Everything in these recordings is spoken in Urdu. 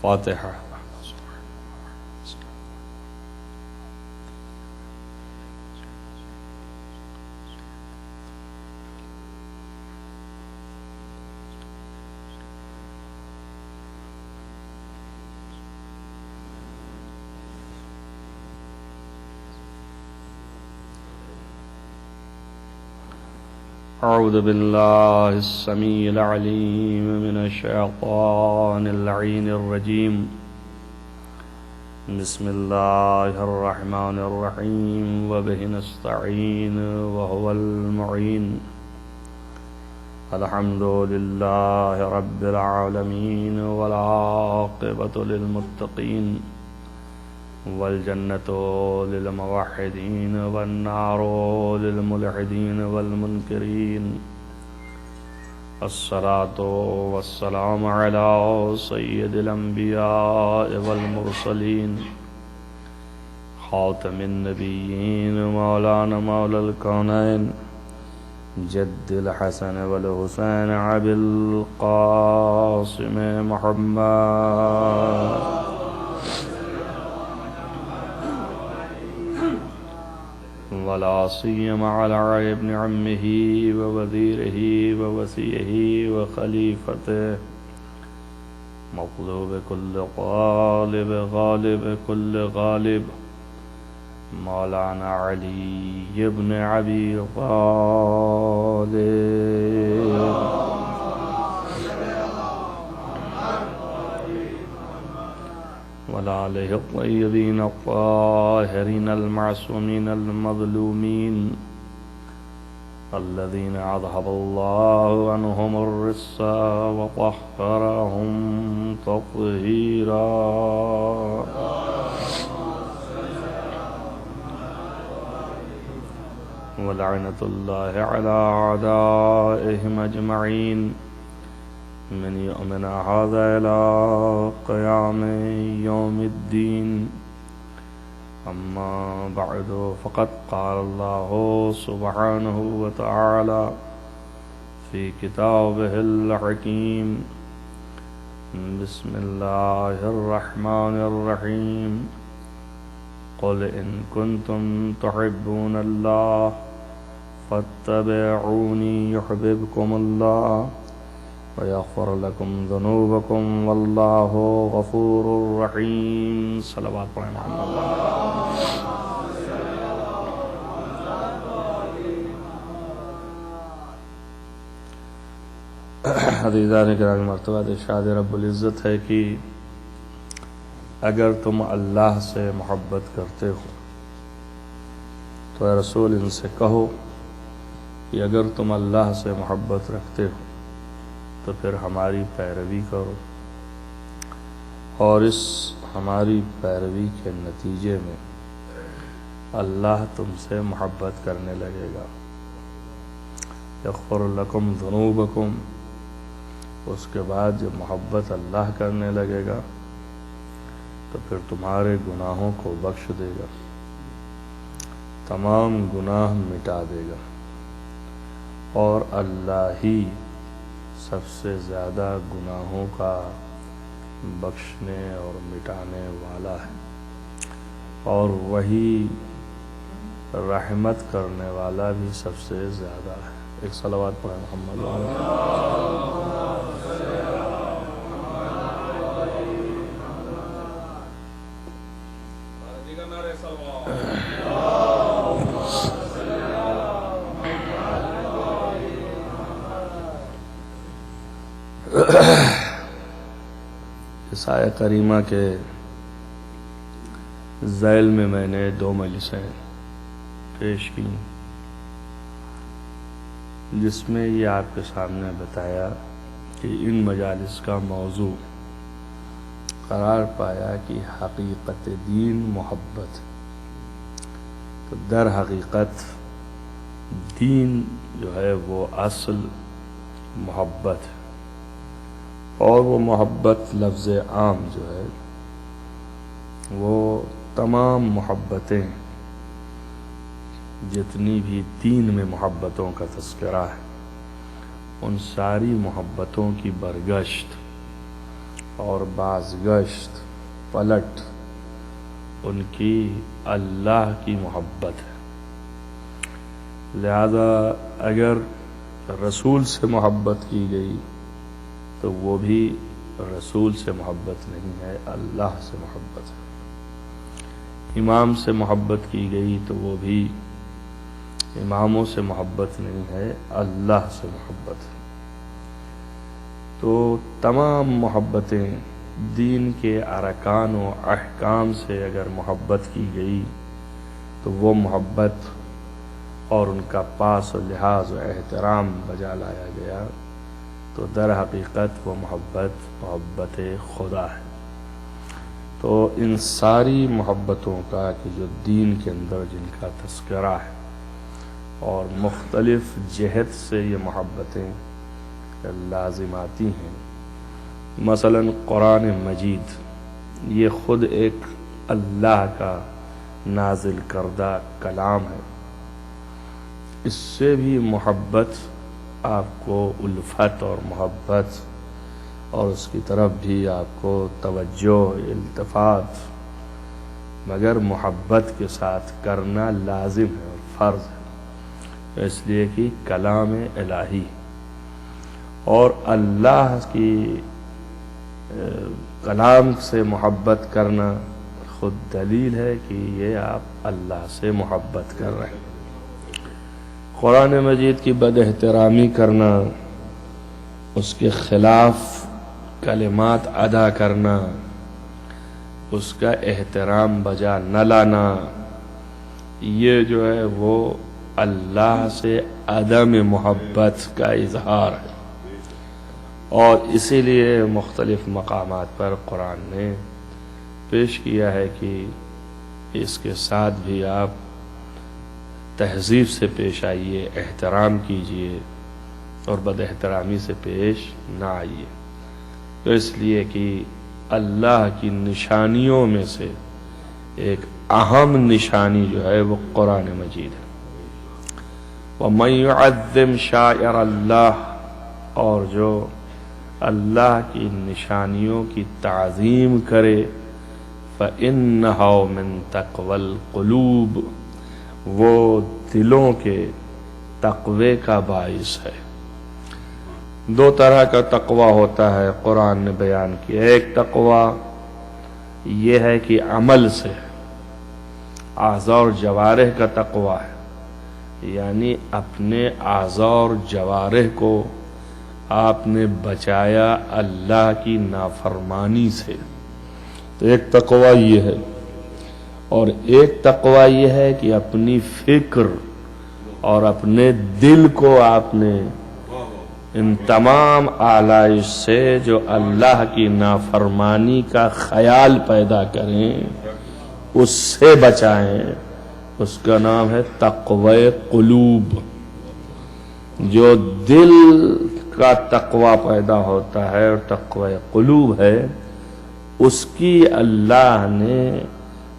فاتحہ۔ اعوذ باللہ السمیع العلیم من الشیطان اللعین الرجیم، بسم اللہ الرحمن الرحیم، وبہ نستعین وہو المعین، الحمد للہ رب العالمین، والعاقبۃ للمتقین، والجنة للموحدين، والنار للملحدين والمنكرين، الصلاة والسلام على سيد الأنبياء والمرسلين، خاتم النبيين، مولانا مولى الكونين، جد الحسن والحسين، أبي القاسم محمد، ولا سيما على ابن عمه ووزيره ووصيه وخليفته، مطلوب كل غالب، غالب كل غالب، مولانا علي بن أبي طالب، وآلہ الطیبین الطاہرین المعصومین المظلومین، الذین اذهب اللہ عنہم الرجس وطہرہم تطہیرا، ولعنۃ اللہ علی اعدائہم اجمعین، من يؤمن هذا إلى قيام يوم الدين. أما بعد، فقد قال الله سبحانه وتعالى في كتابه الحكيم، بسم الله الرحمن الرحيم، قل إن كنتم تحبون الله فاتبعوني يحببكم الله ويغفر لكم ذنوبكم والله غفور رحيم. صلوات پڑھیں محمد. عزیزان کرام، مرتبہ ارشاد رب العزت ہے کہ اگر تم اللہ سے محبت کرتے ہو تو اے رسول ان سے کہو کہ اگر تم اللہ سے محبت رکھتے ہو تو پھر ہماری پیروی کرو، اور اس ہماری پیروی کے نتیجے میں اللہ تم سے محبت کرنے لگے گا. یغفر لکم ذنوبکم، اس کے بعد جب محبت اللہ کرنے لگے گا تو پھر تمہارے گناہوں کو بخش دے گا، تمام گناہ مٹا دے گا، اور اللہ ہی سب سے زیادہ گناہوں کا بخشنے اور مٹانے والا ہے، اور وہی رحمت کرنے والا بھی سب سے زیادہ ہے. ایک صلوات پڑھیں محمد. اس آیت کریمہ کے ذیل میں نے 2 مجلسیں پیش کی، جس میں یہ آپ کے سامنے بتایا کہ ان مجالس کا موضوع قرار پایا کہ حقیقت دین محبت. تو در حقیقت دین جو ہے وہ اصل محبت ہے، اور وہ محبت لفظ عام جو ہے وہ تمام محبتیں جتنی بھی دین میں محبتوں کا تذکرہ ہے ان ساری محبتوں کی برگشت اور بازگشت پلٹ ان کی اللہ کی محبت ہے۔ لہذا اگر رسول سے محبت کی گئی تو وہ بھی رسول سے محبت نہیں ہے، اللہ سے محبت ہے۔ امام سے محبت کی گئی تو وہ بھی اماموں سے محبت نہیں ہے، اللہ سے محبت ہے۔ تو تمام محبتیں دین کے ارکان و احکام سے اگر محبت کی گئی تو وہ محبت اور ان کا پاس و لحاظ و احترام بجا لایا گیا تو در حقیقت وہ محبت خدا ہے۔ تو ان ساری محبتوں کا کہ جو دین کے اندر جن کا تذکرہ ہے اور مختلف جہت سے یہ محبتیں لازماتی ہیں، مثلا قرآن مجید یہ خود ایک اللہ کا نازل کردہ کلام ہے، اس سے بھی محبت آپ کو الفت اور محبت اور اس کی طرف بھی آپ کو توجہ التفات مگر محبت کے ساتھ کرنا لازم ہے اور فرض ہے، اس لیے کہ کلام الہی اور اللہ کی کلام سے محبت کرنا خود دلیل ہے کہ یہ آپ اللہ سے محبت کر رہے ہیں۔ قرآن مجید کی بد احترامی کرنا، اس کے خلاف کلمات ادا کرنا، اس کا احترام بجا نہ لانا، یہ جو ہے وہ اللہ سے عدم محبت کا اظہار ہے۔ اور اسی لیے مختلف مقامات پر قرآن نے پیش کیا ہے کہ اس کے ساتھ بھی آپ تہذیب سے پیش آئیے، احترام کیجیے اور بد احترامی سے پیش نہ آئیے۔ تو اس لیے کہ اللہ کی نشانیوں میں سے ایک اہم نشانی جو ہے وہ قرآن مجید ہے۔ وَمَن يُعَظِّمْ شَعَائِرَ اللَّهِ، اور جو اللہ کی نشانیوں کی تعظیم کرے فَإِنَّهُ مِن تَقْوَى الْقُلُوبِ، وہ دلوں کے تقوی کا باعث ہے۔ دو طرح کا تقوی ہوتا ہے قرآن نے بیان کیا۔ ایک تقوی یہ ہے کہ عمل سے، اعضاء اور جوارح کا تقوی ہے، یعنی اپنے اعضاء اور جوارح کو آپ نے بچایا اللہ کی نافرمانی سے، تو ایک تقوی یہ ہے۔ اور ایک تقوی یہ ہے کہ اپنی فکر اور اپنے دل کو آپ نے ان تمام آلائش سے جو اللہ کی نافرمانی کا خیال پیدا کریں اس سے بچائیں، اس کا نام ہے تقوی قلوب۔ جو دل کا تقوی پیدا ہوتا ہے اور تقوی قلوب ہے، اس کی اللہ نے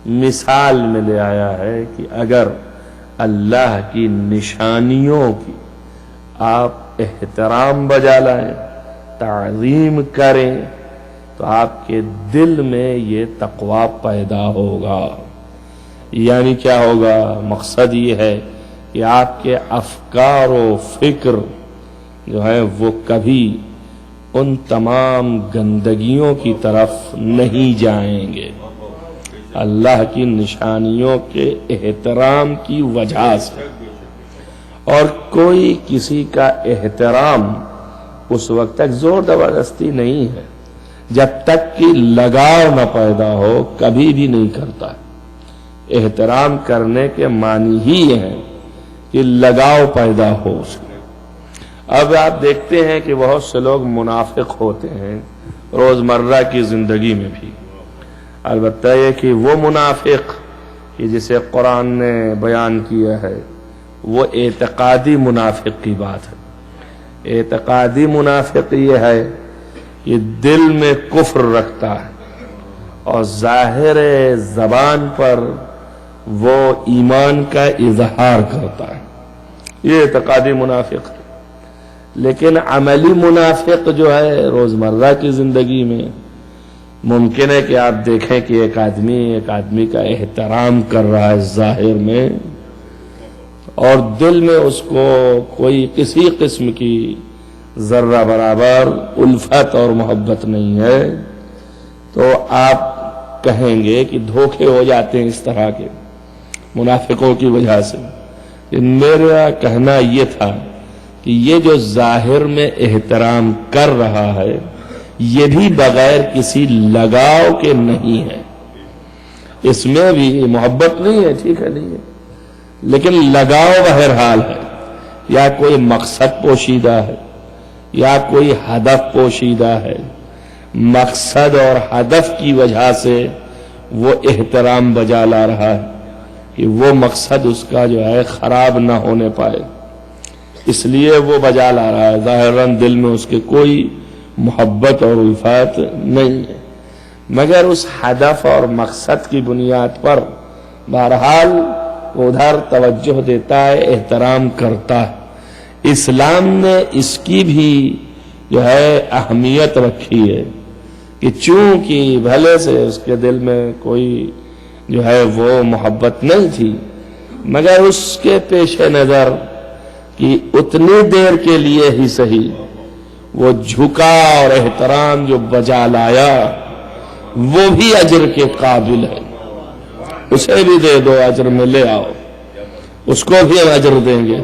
مثال میں لے آیا ہے کہ اگر اللہ کی نشانیوں کی آپ احترام بجا لائیں، تعظیم کریں، تو آپ کے دل میں یہ تقوی پیدا ہوگا۔ یعنی کیا ہوگا؟ مقصد یہ ہے کہ آپ کے افکار و فکر جو ہے وہ کبھی ان تمام گندگیوں کی طرف نہیں جائیں گے، اللہ کی نشانیوں کے احترام کی وجہ سے۔ اور کوئی کسی کا احترام اس وقت تک زور زبردستی نہیں ہے، جب تک کہ لگاؤ نہ پیدا ہو کبھی بھی نہیں کرتا۔ احترام کرنے کے معنی ہی یہ ہے کہ لگاؤ پیدا ہو اس میں۔ اب آپ دیکھتے ہیں کہ بہت سے لوگ منافق ہوتے ہیں روزمرہ کی زندگی میں بھی، البتہ یہ کہ وہ منافق کہ جسے قرآن نے بیان کیا ہے وہ اعتقادی منافق کی بات ہے۔ اعتقادی منافق یہ ہے کہ دل میں کفر رکھتا ہے اور ظاہر زبان پر وہ ایمان کا اظہار کرتا ہے، یہ اعتقادی منافق ہے۔ لیکن عملی منافق جو ہے روزمرہ کی زندگی میں ممکن ہے کہ آپ دیکھیں کہ ایک آدمی کا احترام کر رہا ہے ظاہر میں، اور دل میں اس کو کوئی کسی قسم کی ذرہ برابر الفت اور محبت نہیں ہے، تو آپ کہیں گے کہ دھوکے ہو جاتے ہیں اس طرح کے منافقوں کی وجہ سے۔ میرا کہنا یہ تھا کہ یہ جو ظاہر میں احترام کر رہا ہے یہ بھی بغیر کسی لگاؤ کے نہیں ہے، اس میں بھی محبت نہیں ہے، ٹھیک ہے، نہیں ہے، لیکن لگاؤ بہرحال ہے، یا کوئی مقصد پوشیدہ ہے یا کوئی ہدف پوشیدہ ہے، مقصد اور ہدف کی وجہ سے وہ احترام بجا لا رہا ہے کہ وہ مقصد اس کا جو ہے خراب نہ ہونے پائے، اس لیے وہ بجا لا رہا ہے۔ ظاہراً دل میں اس کے کوئی محبت اور الفت نہیں ہے، مگر اس ہدف اور مقصد کی بنیاد پر بہرحال ادھر توجہ دیتا ہے، احترام کرتا ہے۔ اسلام نے اس کی بھی جو ہے اہمیت رکھی ہے کہ چونکہ بھلے سے اس کے دل میں کوئی جو ہے وہ محبت نہیں تھی، مگر اس کے پیش نظر کہ اتنی دیر کے لیے ہی صحیح وہ جھکا اور احترام جو بجا لایا وہ بھی اجر کے قابل ہے، اسے بھی دے دو، اجر میں لے آؤ، اس کو بھی ہم اجر دیں گے۔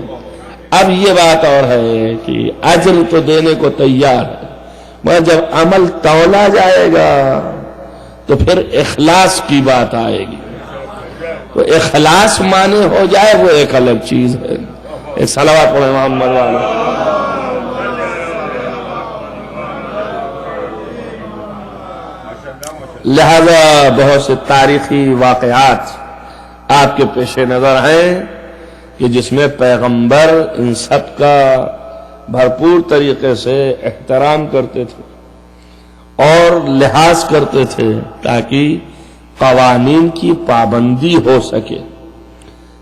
اب یہ بات اور ہے کہ اجر تو دینے کو تیار ہے، مگر جب عمل تولا جائے گا تو پھر اخلاص کی بات آئے گی، تو اخلاص مانے ہو جائے وہ ایک الگ چیز ہے۔ ایک صلوات پڑھیں محمد والا۔ لہذا بہت سے تاریخی واقعات آپ کے پیش نظر ہیں کہ جس میں پیغمبر ان سب کا بھرپور طریقے سے احترام کرتے تھے اور لحاظ کرتے تھے تاکہ قوانین کی پابندی ہو سکے،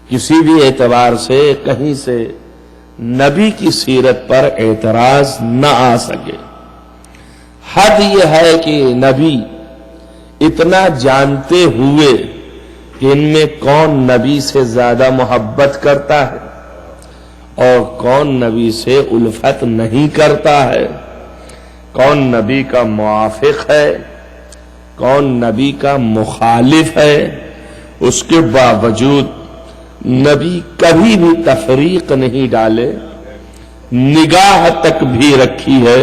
کسی بھی اعتبار سے کہیں سے نبی کی سیرت پر اعتراض نہ آ سکے۔ حد یہ ہے کہ نبی اتنا جانتے ہوئے کہ ان میں کون نبی سے زیادہ محبت کرتا ہے اور کون نبی سے الفت نہیں کرتا ہے، کون نبی کا موافق ہے کون نبی کا مخالف ہے، اس کے باوجود نبی کبھی بھی تفریق نہیں ڈالے، نگاہ تک بھی رکھی ہے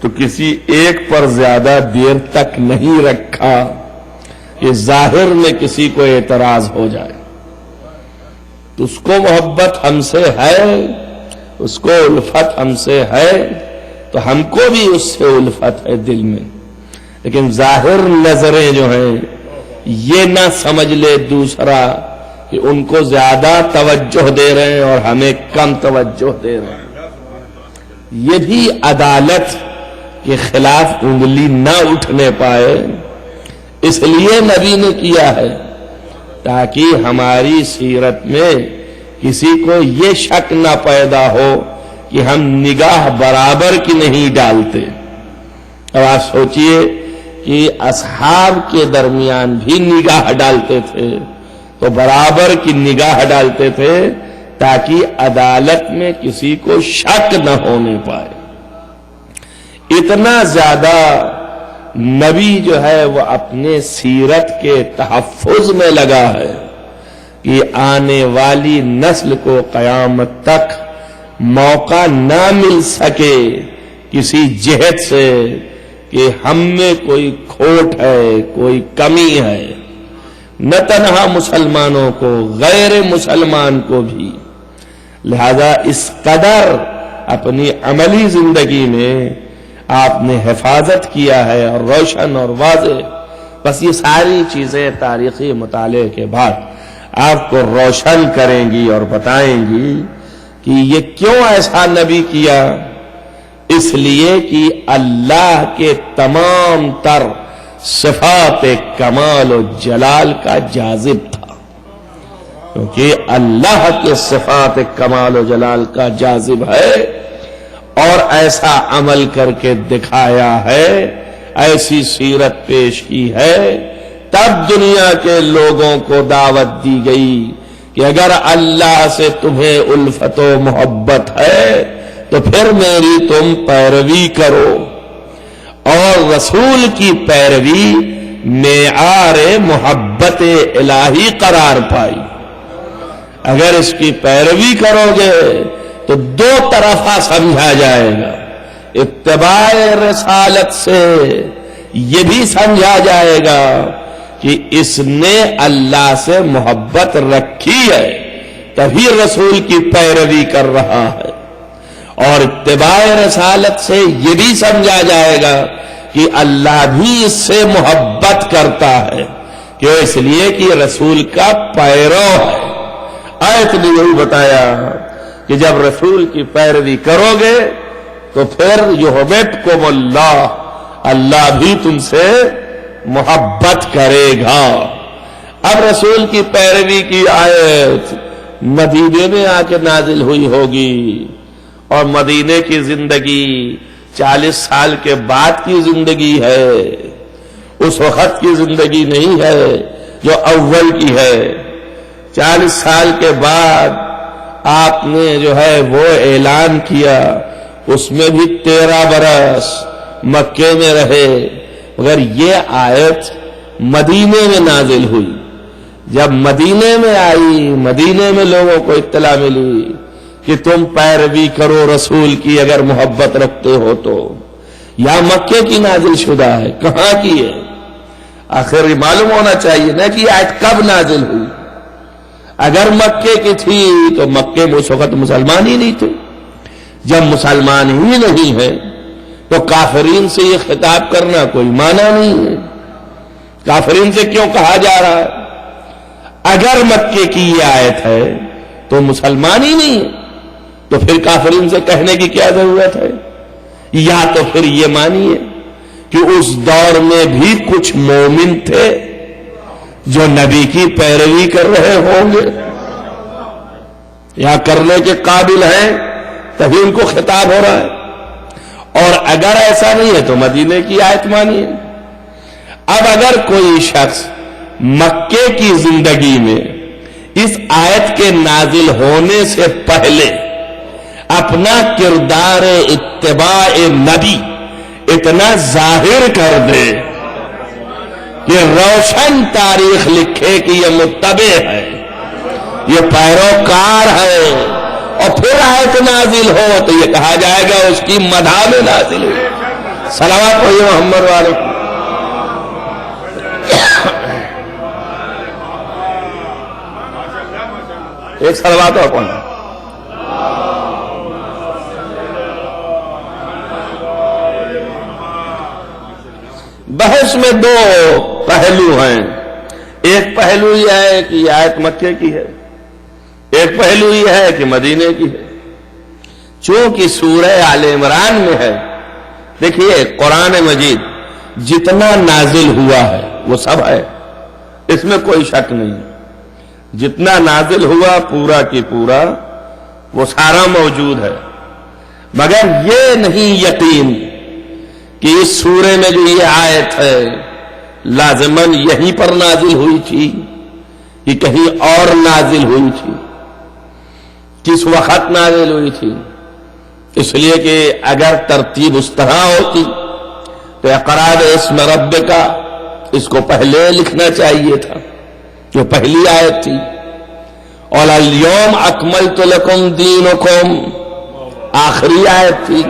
تو کسی ایک پر زیادہ دیر تک نہیں رکھا کہ ظاہر میں کسی کو اعتراض ہو جائے۔ تو اس کو محبت ہم سے ہے، اس کو الفت ہم سے ہے، تو ہم کو بھی اس سے الفت ہے دل میں، لیکن ظاہر نظریں جو ہیں یہ نہ سمجھ لے دوسرا کہ ان کو زیادہ توجہ دے رہے ہیں اور ہمیں کم توجہ دے رہے ہیں۔ یہ بھی عدالت کے خلاف انگلی نہ اٹھنے پائے، اس لیے نبی نے کیا ہے تاکہ ہماری سیرت میں کسی کو یہ شک نہ پیدا ہو کہ ہم نگاہ برابر کی نہیں ڈالتے۔ اب آپ سوچئے کہ اصحاب کے درمیان بھی نگاہ ڈالتے تھے تو برابر کی نگاہ ڈالتے تھے تاکہ عدالت میں کسی کو شک نہ ہونے پائے۔ اتنا زیادہ نبی جو ہے وہ اپنے سیرت کے تحفظ میں لگا ہے کہ آنے والی نسل کو قیامت تک موقع نہ مل سکے کسی جہت سے کہ ہم میں کوئی کھوٹ ہے، کوئی کمی ہے، نہ تنہا مسلمانوں کو، غیر مسلمان کو بھی۔ لہذا اس قدر اپنی عملی زندگی میں آپ نے حفاظت کیا ہے اور روشن اور واضح، بس یہ ساری چیزیں تاریخی مطالعے کے بعد آپ کو روشن کریں گی اور بتائیں گی کہ یہ کیوں ایسا نبی کیا۔ اس لیے کہ اللہ کے تمام تر صفات کمال و جلال کا جاذب تھا، کیونکہ اللہ کے صفات کمال و جلال کا جاذب ہے اور ایسا عمل کر کے دکھایا ہے ایسی سیرت پیش کی ہے، تب دنیا کے لوگوں کو دعوت دی گئی کہ اگر اللہ سے تمہیں الفت و محبت ہے تو پھر میری تم پیروی کرو، اور رسول کی پیروی معیار محبت الہی قرار پائی۔ اگر اس کی پیروی کرو گے تو دو طرفہ سمجھا جائے گا، اتباع رسالت سے یہ بھی سمجھا جائے گا کہ اس نے اللہ سے محبت رکھی ہے تبھی رسول کی پیروی کر رہا ہے، اور اتباع رسالت سے یہ بھی سمجھا جائے گا کہ اللہ بھی اس سے محبت کرتا ہے، کہ اس لیے کہ رسول کا پیرو ہے۔ آیت نے یہی بتایا کہ جب رسول کی پیروی کرو گے تو پھر یحببکم اللہ، اللہ بھی تم سے محبت کرے گا۔ اب رسول کی پیروی کی آیت مدینے میں آ کے نازل ہوئی ہوگی، اور مدینے کی زندگی 40 سال کے بعد کی زندگی ہے، اس وقت کی زندگی نہیں ہے جو اول کی ہے۔ 40 سال کے بعد آپ نے جو ہے وہ اعلان کیا، اس میں بھی 13 برس مکے میں رہے، مگر یہ آیت مدینے میں نازل ہوئی۔ جب مدینے میں آئی، مدینے میں لوگوں کو اطلاع ملی کہ تم پیروی کرو رسول کی اگر محبت رکھتے ہو تو، یا مکے کی نازل شدہ ہے، کہاں کی ہے؟ آخر یہ معلوم ہونا چاہیے نا کہ آیت کب نازل ہوئی۔ اگر مکے کی تھی تو مکے میں اس وقت مسلمان ہی نہیں تھے۔ جب مسلمان ہی نہیں ہے تو کافرین سے یہ خطاب کرنا کوئی معنی نہیں ہے۔ کافرین سے کیوں کہا جا رہا ہے؟ اگر مکے کی یہ آیت ہے تو مسلمان ہی نہیں ہے، تو پھر کافرین سے کہنے کی کیا ضرورت ہے؟ یا تو پھر یہ مانیے کہ اس دور میں بھی کچھ مومن تھے جو نبی کی پیروی کر رہے ہوں گے یا کرنے کے قابل ہیں، تبھی ان کو خطاب ہو رہا ہے۔ اور اگر ایسا نہیں ہے تو مدینے کی آیت مانیے۔ اب اگر کوئی شخص مکے کی زندگی میں اس آیت کے نازل ہونے سے پہلے اپنا کردار اتباع نبی اتنا ظاہر کر دے کہ روشن تاریخ لکھے کہ یہ متبع ہے، یہ پیروکار ہے، اور پھر آیت نازل ہو تو یہ کہا جائے گا اس کی مدح میں نازل ہوئی۔ صلوات پڑھیے محمد والے۔ ایک صلوات اور پڑھنا۔ بحث میں دو پہلو ہیں، ایک پہلو یہ ہے کہ یہ آیت مکے کی ہے، ایک پہلو یہ ہے کہ مدینے کی ہے۔ چونکہ سورہ آل عمران میں ہے، دیکھیے قرآن مجید جتنا نازل ہوا ہے وہ سب ہے، اس میں کوئی شک نہیں، جتنا نازل ہوا پورا کی پورا وہ سارا موجود ہے، مگر یہ نہیں یقین کہ اس سورے میں جو یہ آیت ہے لازماً یہیں پر نازل ہوئی تھی کہ کہیں اور نازل ہوئی تھی، کس وقت نازل ہوئی تھی۔ اس لیے کہ اگر ترتیب اس طرح ہوتی تو اقرا باسم ربک اس کو پہلے لکھنا چاہیے تھا، جو پہلی آیت تھی، اور الیوم اکملت لکم دینکم آخری آیت تھی،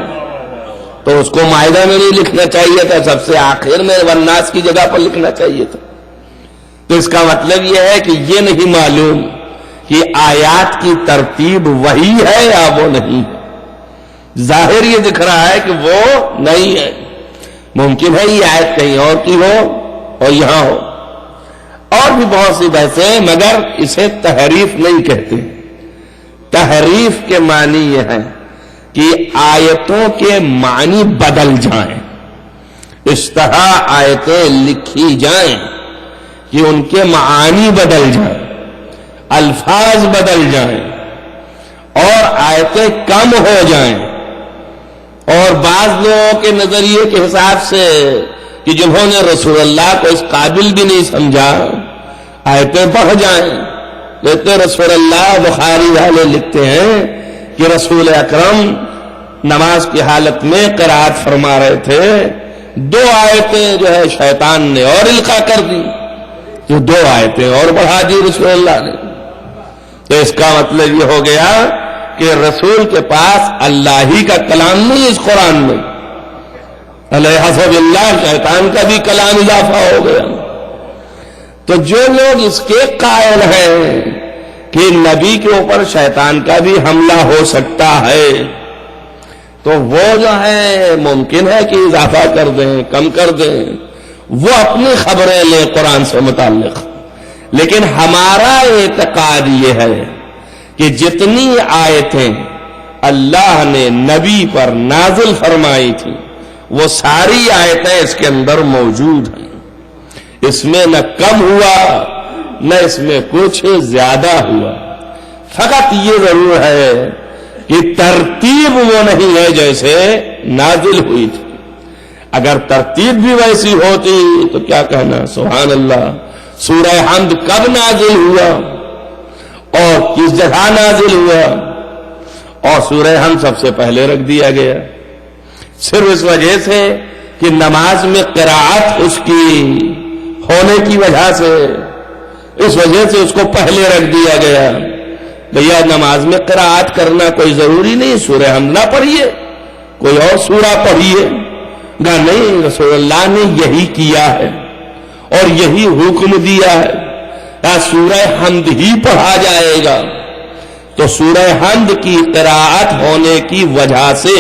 تو اس کو مائدہ میں نہیں لکھنا چاہیے تھا، سب سے آخر میں والناس کی جگہ پر لکھنا چاہیے تھا۔ تو اس کا مطلب یہ ہے کہ یہ نہیں معلوم کہ آیات کی ترتیب وہی ہے یا وہ نہیں ہے۔ ظاہر یہ دکھ رہا ہے کہ وہ نہیں ہے، ممکن ہے یہ آیت کہیں اور کی ہو اور یہاں ہو، اور بھی بہت سی بحثیں، مگر اسے تحریف نہیں کہتے۔ تحریف کے معنی یہ ہے کہ آیتوں کے معنی بدل جائیں، اس طرح آیتیں لکھی جائیں کہ ان کے معانی بدل جائیں، الفاظ بدل جائیں، اور آیتیں کم ہو جائیں، اور بعض لوگوں کے نظریے کے حساب سے کہ جنہوں نے رسول اللہ کو اس قابل بھی نہیں سمجھا آیتیں پڑھ جائیں. کہتے رسول اللہ بخاری والے لکھتے ہیں کہ رسول اکرم نماز کی حالت میں قرات فرما رہے تھے, 2 آیتیں جو ہے شیطان نے اور القا کر دی, جو 2 آیتیں اور بڑھا دی رسول اللہ نے. تو اس کا مطلب یہ ہو گیا کہ رسول کے پاس اللہ ہی کا کلام نہیں اس قرآن میں, علیہ حسب اللہ شیطان کا بھی کلام اضافہ ہو گیا. تو جو لوگ اس کے قائل ہیں کہ نبی کے اوپر شیطان کا بھی حملہ ہو سکتا ہے, تو وہ جو ہے ممکن ہے کہ اضافہ کر دیں, کم کر دیں, وہ اپنی خبریں لیں قرآن سے متعلق. لیکن ہمارا اعتقاد یہ ہے کہ جتنی آیتیں اللہ نے نبی پر نازل فرمائی تھی وہ ساری آیتیں اس کے اندر موجود ہیں. اس میں نہ کم ہوا نہ اس میں کچھ زیادہ ہوا. فقط یہ ضرور ہے کہ ترتیب وہ نہیں ہے جیسے نازل ہوئی تھی. اگر ترتیب بھی ویسی ہوتی تو کیا کہنا, سبحان اللہ. سورہ حمد کب نازل ہوا اور کس جگہ نازل ہوا, اور سورہ حمد سب سے پہلے رکھ دیا گیا صرف اس وجہ سے کہ نماز میں قراءت اس کی ہونے کی وجہ سے, اس وجہ سے اس کو پہلے رکھ دیا گیا. بھیا نماز میں قراءت کرنا کوئی ضروری نہیں, سورہ حمد نہ پڑھیے, کوئی اور سورہ پڑھیے. نہیں, رسول اللہ نے یہی کیا ہے اور یہی حکم دیا ہے, سورہ حمد ہی پڑھا جائے گا. تو سورہ حمد کی قراءت ہونے کی وجہ سے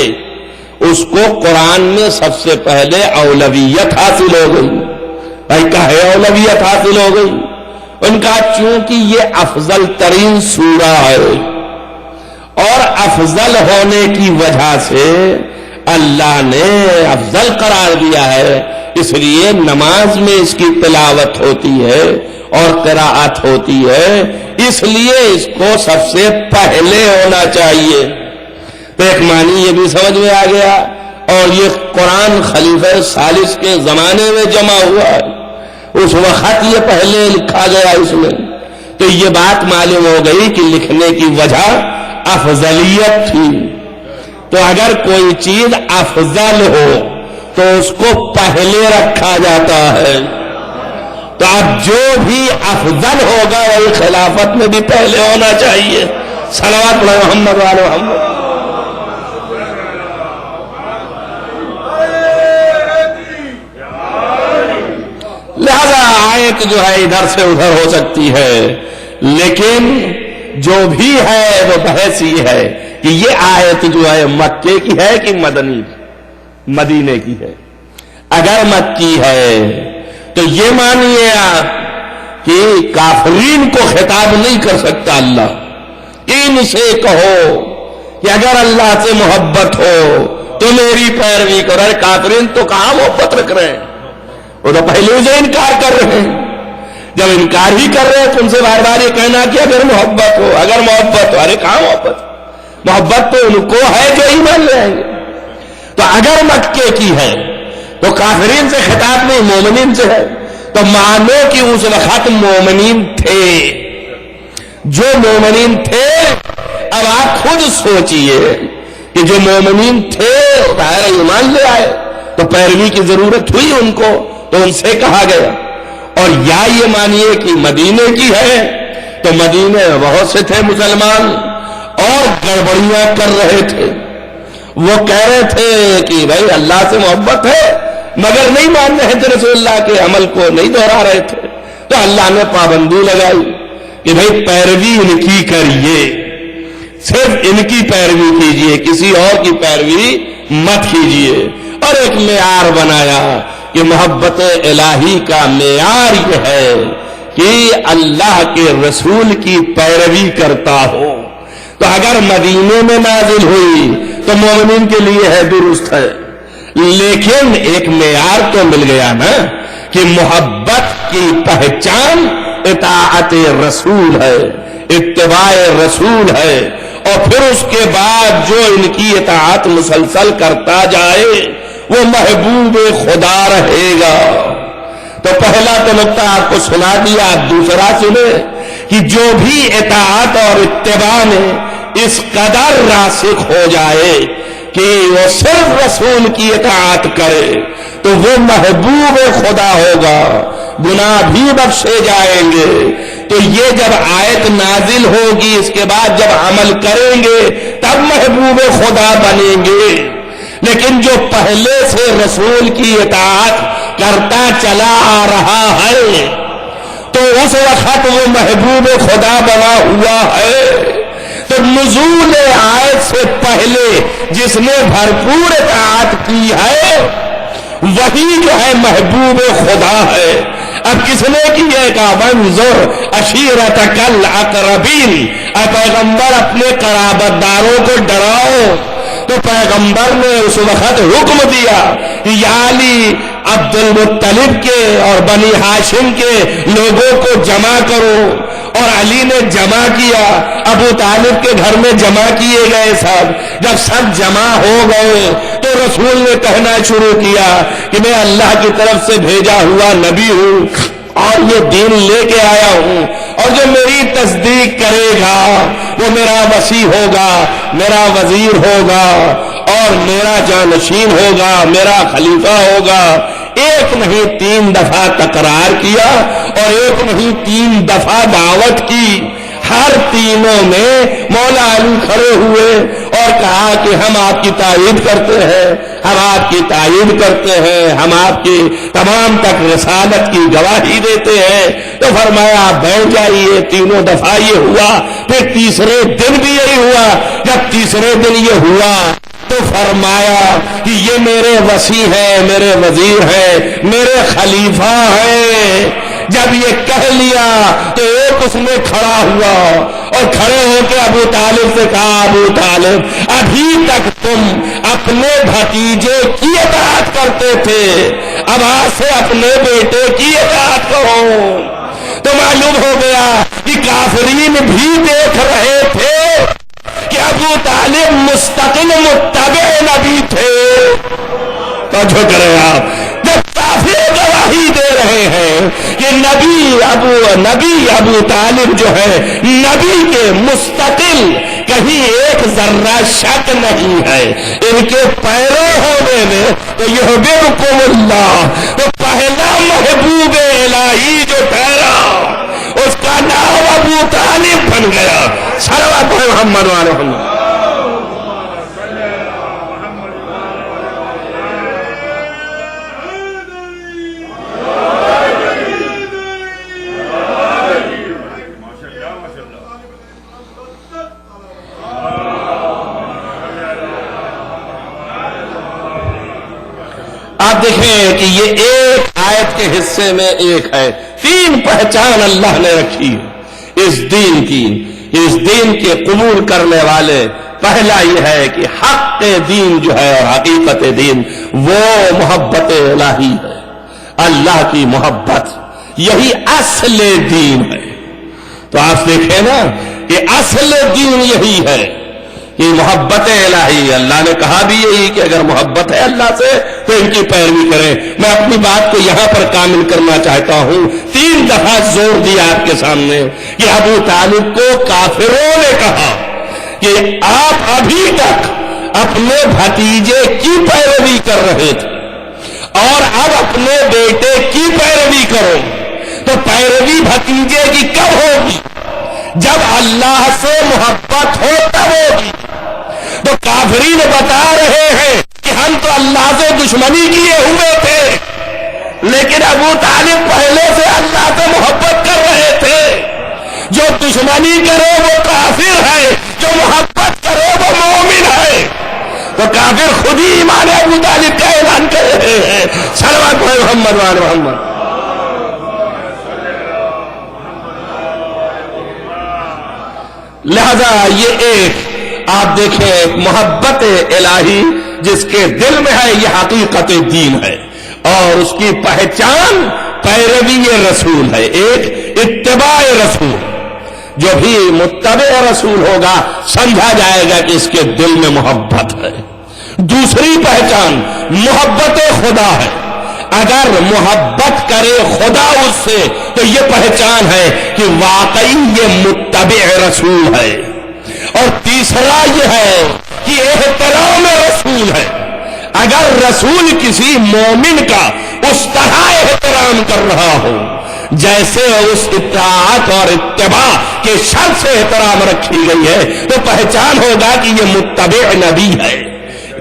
اس کو قرآن میں سب سے پہلے اولویت حاصل ہو گئی. بھائی کہے اولویت حاصل ہو گئی, ان کا چونکہ یہ افضل ترین سورہ ہے اور افضل ہونے کی وجہ سے اللہ نے افضل قرار دیا ہے, اس لیے نماز میں اس کی تلاوت ہوتی ہے اور قراءت ہوتی ہے, اس لیے اس کو سب سے پہلے ہونا چاہیے. تو ایک معنی یہ بھی سمجھ میں آ گیا. اور یہ قرآن خلیفہ ثالث کے زمانے میں جمع ہوا ہے, اس وقت یہ پہلے لکھا گیا اس میں. تو یہ بات معلوم ہو گئی کہ لکھنے کی وجہ افضلیت تھی. تو اگر کوئی چیز افضل ہو تو اس کو پہلے رکھا جاتا ہے. تو اب جو بھی افضل ہوگا وہ خلافت میں بھی پہلے ہونا چاہیے. صلوات محمد وعلی محمد. لہذا آیت جو ہے ادھر سے ادھر ہو سکتی ہے, لیکن جو بھی ہے وہ بحث یہ ہے کہ یہ آیت جو ہے مکے کی ہے کہ مدینے کی ہے. اگر مکی ہے تو یہ مانیے آپ کہ کافرین کو خطاب نہیں کر سکتا اللہ, ان سے کہو کہ اگر اللہ سے محبت ہو تو میری پیروی کرو. ارے کافرین تو کہاں محبت رکھ رہے ہیں, وہ تو پہلے سے انکار کر رہے ہیں. جب انکار ہی کر رہے ہیں تو ان سے بار بار یہ کہنا کہ اگر محبت ہو, اگر محبت ہو. ارے کہاں محبت, محبت تو ان کو ہے جو ایمان لے آئیں گے. تو اگر مکے کی ہے تو کافرین سے خطاب نہیں, مومنین سے ہے. تو مانو کہ اس وقت مومنین تھے, جو مومنین تھے. اب آپ خود سوچئے کہ جو مومنین تھے ظاہر ایمان لے آئے تو پیروی کی ضرورت ہوئی ان کو, تو ان سے کہا گیا. اور یا یہ مانیے کہ مدینے کی ہے تو مدینے میں بہت سے تھے مسلمان اور گڑبڑیاں کر رہے تھے. وہ کہہ رہے تھے کہ بھائی اللہ سے محبت ہے مگر نہیں مان رہے تھے, رسول اللہ کے عمل کو نہیں دہرا رہے تھے. تو اللہ نے پابندی لگائی کہ بھائی پیروی ان کی کریے, صرف ان کی پیروی کیجئے, کسی اور کی پیروی مت کیجئے. اور ایک معیار بنایا کہ محبت الہی کا معیار یہ ہے کہ اللہ کے رسول کی پیروی کرتا ہو. تو اگر مدینے میں نازل ہوئی تو مومنین کے لیے ہے, درست ہے, لیکن ایک معیار تو مل گیا نا کہ محبت کی پہچان اطاعت رسول ہے, اتباع رسول ہے. اور پھر اس کے بعد جو ان کی اطاعت مسلسل کرتا جائے وہ محبوب خدا رہے گا۔ تو پہلا تو نقطہ آپ کو سنا دیا، آپ دوسرا سنے کہ جو بھی اطاعت اور اتباع میں اس قدر راسخ ہو جائے کہ وہ صرف رسول کی اطاعت کرے تو وہ محبوب خدا ہوگا، گناہ بھی بخشے جائیں گے۔ تو یہ جب آیت نازل ہوگی، اس کے بعد جب عمل کریں گے تب محبوب خدا بنیں گے۔ لیکن جو پہلے سے رسول کی اطاعت کرتا چلا آ رہا ہے تو اس وقت وہ محبوب خدا بنا ہوا ہے۔ تو نزول آیت سے پہلے جس نے بھرپور اطاعت کی ہے وہی جو ہے محبوب خدا ہے۔ اب کس نے کی ہے کہ وانذر عشیرتک الاقربین، اے پیغمبر اپنے قرابت داروں کو ڈراؤ۔ تو پیغمبر نے اس وقت حکم دیا کہ یا علی عبد المطلب کے اور بنی ہاشم کے لوگوں کو جمع کرو، اور علی نے جمع کیا، ابو طالب کے گھر میں جمع کیے گئے سب۔ جب سب جمع ہو گئے تو رسول نے کہنا شروع کیا کہ میں اللہ کی طرف سے بھیجا ہوا نبی ہوں اور یہ دین لے کے آیا ہوں، اور جو میری تصدیق کرے گا وہ میرا وصی ہوگا، میرا وزیر ہوگا اور میرا جانشین ہوگا، میرا خلیفہ ہوگا۔ ایک نہیں 3 دفعہ تکرار کیا اور ایک نہیں 3 دفعہ دعوت کی۔ ہر تینوں میں مولا علی کھڑے ہوئے اور کہا کہ ہم آپ کی تائید کرتے ہیں، ہم آپ کی تائید کرتے ہیں، ہم آپ کی تمام تک رسالت کی گواہی دیتے ہیں۔ تو فرمایا آپ بیٹھ جائیے۔ تینوں دفعہ یہ ہوا، پھر تیسرے دن بھی یہی ہوا۔ جب تیسرے دن یہ ہوا تو فرمایا کہ یہ میرے وصی ہیں، میرے وزیر ہیں، میرے خلیفہ ہیں۔ جب یہ کہہ لیا تو ایک اس میں کھڑا ہوا اور کھڑے ہو کے ابو طالب سے کہا، ابو طالب ابھی تک تم اپنے بھتیجے کی اطاعت کرتے تھے، اب آج سے اپنے بیٹے کی اطاعت کرو۔ تو معلوم ہو گیا کہ کافرین بھی دیکھ رہے تھے کہ ابو طالب مستقل متبع نبی تھے۔ توجہ کریں آپ، جب کافر گواہی دے رہے ہیں کہ نبی ابو طالب جو ہے نبی کے مستقل، کہیں ایک ذرہ شک نہیں ہے ان کے پیروں ہونے میں، تو یحببکم اللہ، تو پہلا محبوب الہی جو ٹھہرا اس کا نام ابو طالب بن گیا۔ صلوات محمد وعلی محمد۔ آپ دیکھیں کہ یہ ایک آیت کے حصے میں ایک ہے، 3 پہچان اللہ نے رکھی اس دین کی، اس دین کے قبول کرنے والے۔ پہلا یہ ہے کہ حق دین جو ہے اور حقیقت دین وہ محبت الہی ہے، اللہ کی محبت، یہی اصل دین ہے۔ تو آپ دیکھیں نا کہ اصل دین یہی ہے کہ محبت الہی۔ اللہ نے کہا بھی یہی کہ اگر محبت ہے اللہ سے تو ان کی پیروی کریں۔ میں اپنی بات کو یہاں پر کامل کرنا چاہتا ہوں۔ 3 دفعہ زور دیا آپ کے سامنے کہ ابو طالب کو کافروں نے کہا کہ آپ ابھی تک اپنے بھتیجے کی پیروی کر رہے تھے اور اب اپنے بیٹے کی پیروی کرو۔ تو پیروی بھتیجے کی کب ہوگی؟ جب اللہ سے محبت ہو تب ہوگی۔ تو کافرین بتا رہے ہیں کہ ہم تو اللہ سے دشمنی کیے ہوئے تھے، لیکن ابو طالب پہلے سے اللہ سے محبت کر رہے تھے۔ جو دشمنی کرے وہ کافر ہے، جو محبت کرے وہ مومن ہے۔ تو کافر خود ہی ایمان ابو طالب کا اعلان کر رہے ہیں۔ صلوات محمد وعلی محمد۔ لہذا یہ ایک آپ دیکھیں محبت الہی جس کے دل میں ہے، یہ حقیقت دین ہے، اور اس کی پہچان پیروی رسول ہے، ایک اتباع رسول۔ جو بھی متبع رسول ہوگا سمجھا جائے گا کہ اس کے دل میں محبت ہے، دوسری پہچان محبت خدا ہے. اگر محبت کرے خدا اس سے تو یہ پہچان ہے کہ واقعی یہ متبع رسول ہے. اور تیسرا یہ ہے کہ احترام رسول ہے. اگر رسول کسی مومن کا اس طرح احترام کر رہا ہو جیسے اس اطاعت اور اتباع کے شرط سے احترام رکھی گئی ہے تو پہچان ہوگا کہ یہ متبع نبی ہے.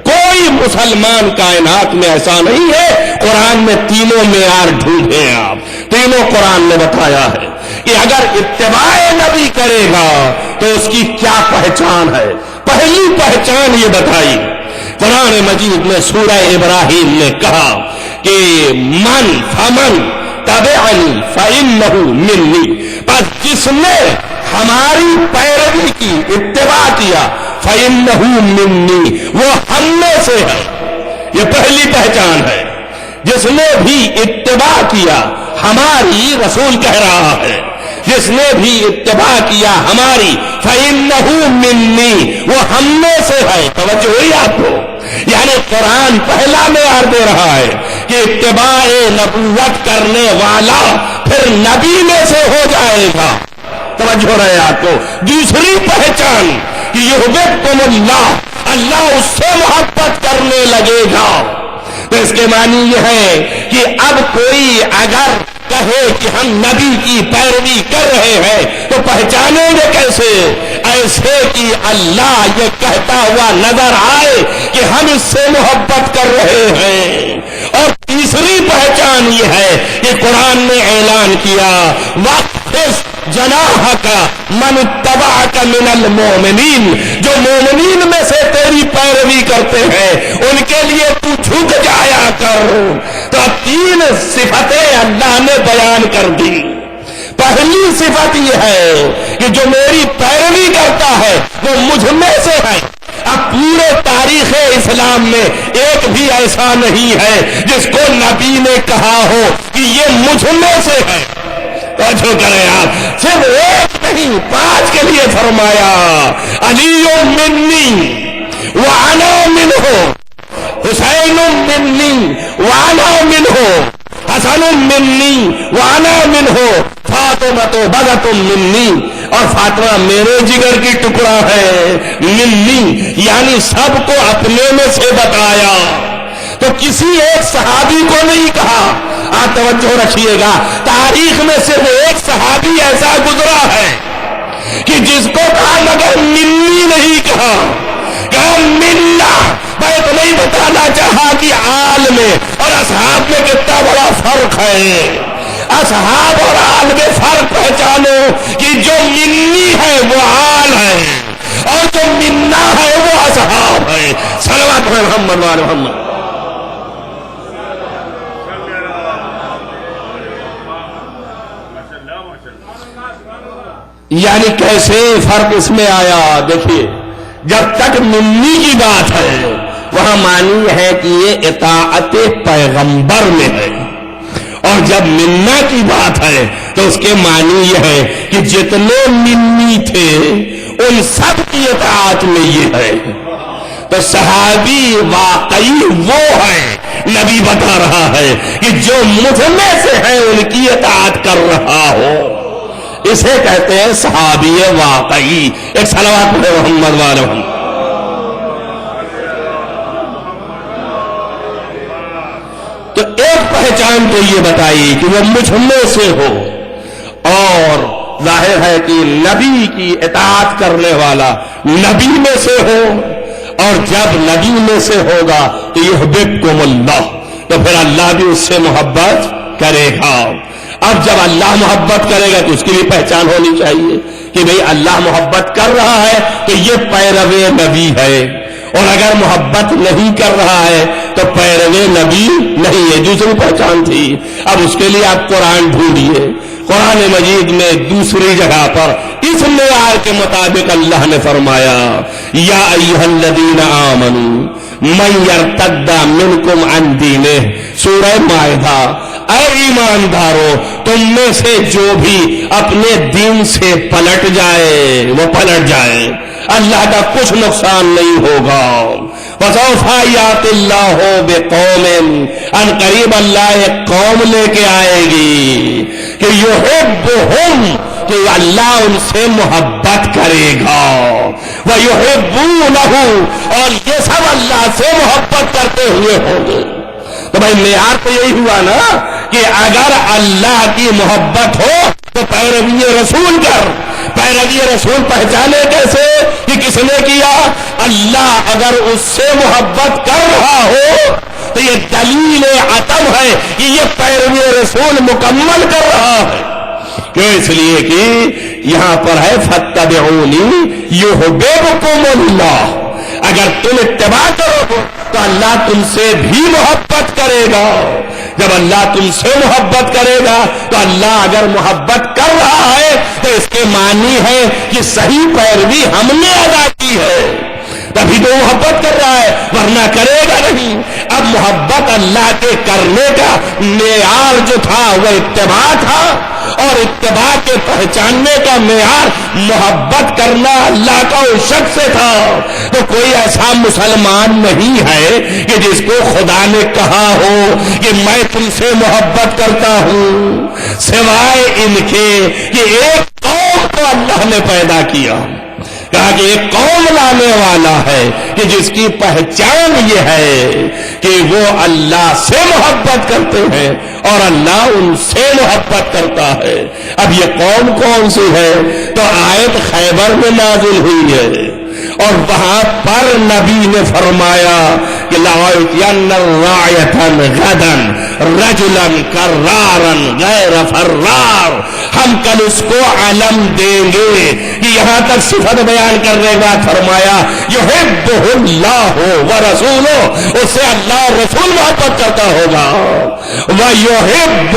کوئی مسلمان کائنات میں ایسا نہیں ہے. قرآن میں تینوں معیار ڈھونڈے آپ, تینوں قرآن نے بتایا ہے کہ اگر اتباع نبی کرے گا تو اس کی کیا پہچان ہے. پہلی پہچان یہ بتائی قرآن مجید میں سورہ ابراہیم نے کہا کہ فمن تبعنی فإنہ منی, بس جس نے ہماری پیروی کی, اتباع کیا, فإنہ منی, وہ ہم میں سے ہے. یہ پہلی پہچان ہے. جس نے بھی اتباع کیا ہماری, رسول کہہ رہا ہے, جس نے بھی اتباع کیا ہماری, فإنہ منی, وہ ہم میں سے ہے. توجہ ہوئی آپ کو؟ یعنی قرآن پہلا معیار دے رہا ہے کہ اتباع نبوت کرنے والا پھر نبی میں سے ہو جائے گا. توجہ رہے آپ کو؟ دوسری پہچان کہ یحببکم اللہ, اللہ اس سے محبت کرنے لگے گا. تو اس کے معنی یہ ہے کہ اب کوئی اگر کہے کہ ہم نبی کی پیروی کر رہے ہیں تو پہچانیں گے کیسے؟ ایسے کہ اللہ یہ کہتا ہوا نظر آئے کہ ہم اس سے محبت کر رہے ہیں. اور تیسری پہچان یہ ہے کہ قرآن نے اعلان کیا وَاخْفِضْ جناحَكَ مَنِ اتَّبَعَكَ مِنَ الْمُؤْمِنِينَ, جو مومنین میں سے تیری پیروی کرتے ہیں ان کے لیے تو جھک جایا کر. تو تین صفتیں اللہ نے بیان کر دی. پہلی صفت یہ ہے کہ جو میری پیروی کرتا ہے وہ مجھ میں سے ہے. اب پورے تاریخ اسلام میں ایک بھی ایسا نہیں ہے جس کو نبی نے کہا ہو کہ یہ مجھ میں سے ہے. جو کریں آپ, صرف ایک نہیں 5 کے لیے فرمایا علی منی وانا منہ, حسین منی وانا منہ, حسن منی وانا منہ, فاطمہ بغت منی, اور فاطمہ میرے جگر کی ٹکڑا ہے. منی یعنی سب کو اپنے میں سے بتایا. تو کسی ایک صحابی کو نہیں کہا. آپ توجہ رکھیے گا, تاریخ میں صرف ایک صحابی ایسا گزرا ہے کہ جس کو کہا مگر منی نہیں کہا, کہا منا. میں تو نہیں بتانا چاہا کہ آل میں اور اصحاب میں کتنا بڑا فرق ہے. اصحاب اور آل میں فرق پہچانو کہ جو منی ہے وہ آل ہے اور جو منا ہے وہ اصحاب ہے. صلوات محمد و محمد. یعنی کیسے فرق اس میں آیا؟ دیکھیے, جب تک منی کی بات ہے وہاں معنی ہے کہ یہ اطاعت پیغمبر میں ہے, اور جب منا کی بات ہے تو اس کے معنی یہ ہے کہ جتنے منی تھے ان سب کی اطاعت میں یہ ہے. تو صحابی واقعی وہ ہے, نبی بتا رہا ہے کہ جو مجھ میں سے ہے ان کی اطاعت کر رہا ہو, اسے کہتے ہیں صحابی واقعی. ایک صلوات محمد والے محمد. تو ایک پہچان تو یہ بتائی کہ وہ مجھ میں سے ہو, اور ظاہر ہے کہ نبی کی اطاعت کرنے والا نبی میں سے ہو, اور جب نبی میں سے ہوگا تو یحببکم اللہ, تو پھر اللہ بھی اس سے محبت کرے گا. اب جب اللہ محبت کرے گا تو اس کی بھی پہچان ہونی چاہیے کہ بھئی اللہ محبت کر رہا ہے تو یہ پیرو نبی ہے, اور اگر محبت نہیں کر رہا ہے تو پیرو نبی نہیں ہے. دوسری پہچان تھی. اب اس کے لیے آپ قرآن ڈھونڈیے. قرآن مجید میں دوسری جگہ پر اس معیار کے مطابق اللہ نے فرمایا یا ایھا الذین آمنوا من یرتد منکم عن دینہ, سورہ مائدہ. اے ایماندارو, تم میں سے جو بھی اپنے دین سے پلٹ جائے وہ پلٹ جائے, اللہ کا کچھ نقصان نہیں ہوگا. وسوف یأتی اللہ بقوم، ان قریب اللہ ایک قوم لے کے آئے گی کہ یحبہم، کہ اللہ ان سے محبت کرے گا، وَيُحِبُّونَهُ، اور یہ سب اللہ سے محبت کرتے ہوئے ہوں گے۔ تو بھائی معیار تو یہی ہوا نا کہ اگر اللہ کی محبت ہو تو پیروی رسول کر۔ پیروی رسول پہچانے کیسے کہ کس نے کیا؟ اللہ اگر اس سے محبت کر رہا ہو تو یہ دلیل عطم ہے کہ یہ پیروی رسول مکمل کر رہا ہے۔ کیوں؟ اس لیے کہ یہاں پر ہے فَاتَّبِعُونِي يُحْبِبْكُمُ اللَّهُ، اگر تم اتباع کرو تو اللہ تم سے بھی محبت کرے گا۔ جب اللہ تم سے محبت کرے گا تو اللہ اگر محبت کر رہا ہے تو اس کے معنی ہے کہ صحیح پیروی ہم نے ادا کی ہے، تبھی تو محبت کر رہا ہے، ورنہ کرے گا نہیں۔ اب محبت اللہ کے کرنے کا معیار جو تھا وہ اتباع تھا، اور اتباع کے پہچاننے کا معیار محبت کرنا اللہ کا اس شخص سے تھا۔ تو کوئی ایسا مسلمان نہیں ہے کہ جس کو خدا نے کہا ہو کہ میں تم سے محبت کرتا ہوں، سوائے ان کے کہ ایک قوم کو اللہ نے پیدا کیا، کہا کہ ایک قوم لانے والا ہے کہ جس کی پہچان یہ ہے کہ وہ اللہ سے محبت کرتے ہیں اور اللہ ان سے محبت کرتا ہے۔ اب یہ قوم کون سی ہے؟ تو آیت خیبر میں نازل ہوئی ہے، اور وہاں پر نبی نے فرمایا کہ لَأُعْطِيَنَّ الرَّاعِيَةَ غَدًا رَجُلًا كَرَّارًا غَيْرَ فَرَّارٍ، ہم کل اس کو علم دیں گے۔ یہاں تک صفت بیان کرنے کے بعد فرمایا یحبہ اللہ ورسولہ، اس سے اللہ اور رسول محبت کرتا ہوگا، ویحب،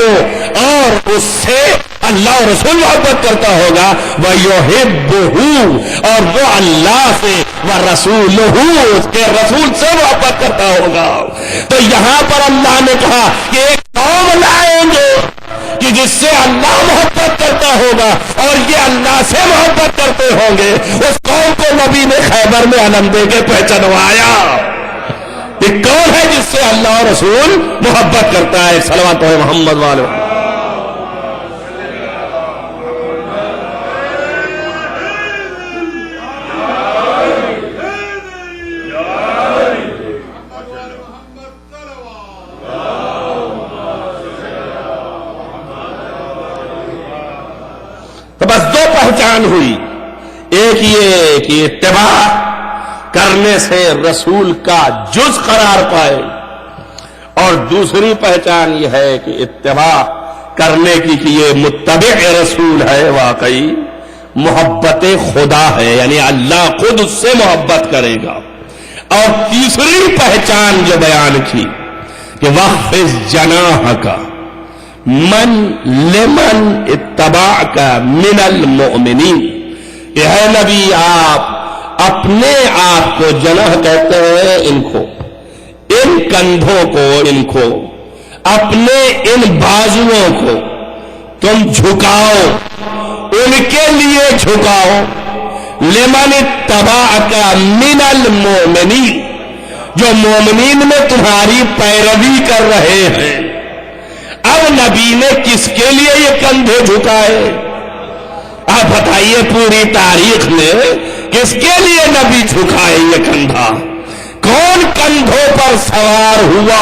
اور اس سے اللہ اور رسول محبت کرتا ہوگا، وَيُحِبُّهُ، اور وہ اللہ سے، وَرَسُولُهُ، اس کے رسول سے محبت کرتا ہوگا۔ تو یہاں پر اللہ نے کہا کہ ایک قوم لائیں گے کہ جس سے اللہ محبت کرتا ہوگا اور یہ اللہ سے محبت کرتے ہوں گے۔ اس قوم کو نبی نے خیبر میں علم دے کے پہچانوایا۔ یہ کون ہے جس سے اللہ اور رسول محبت کرتا ہے؟ صلوات محمد والے۔ تو بس دو پہچان ہوئی، ایک یہ کہ اتباع کرنے سے رسول کا جز قرار پائے، اور دوسری پہچان یہ ہے کہ اتباع کرنے کی کہ یہ متبع رسول ہے، واقعی محبت خدا ہے، یعنی اللہ خود اس سے محبت کرے گا۔ اور تیسری پہچان جو بیان کی کہ وَخْفِضْ جَنَاحَكَ من لمن اتبعك من المؤمنین، کہ ہے نبی آپ اپنے آپ کو، جناح کہتے ہیں ان کو، ان کندھوں کو، ان کو، اپنے ان بازوؤں کو تم جھکاؤ، ان کے لیے جھکاؤ، لمن اتبعك من المؤمنین، جو مومنین میں تمہاری پیروی کر رہے ہیں۔ اب نبی نے کس کے لیے یہ کندھے جھکائے؟ آپ بتائیے پوری تاریخ میں کس کے لیے نبی جھکائے یہ کندھا؟ کون کندھوں پر سوار ہوا؟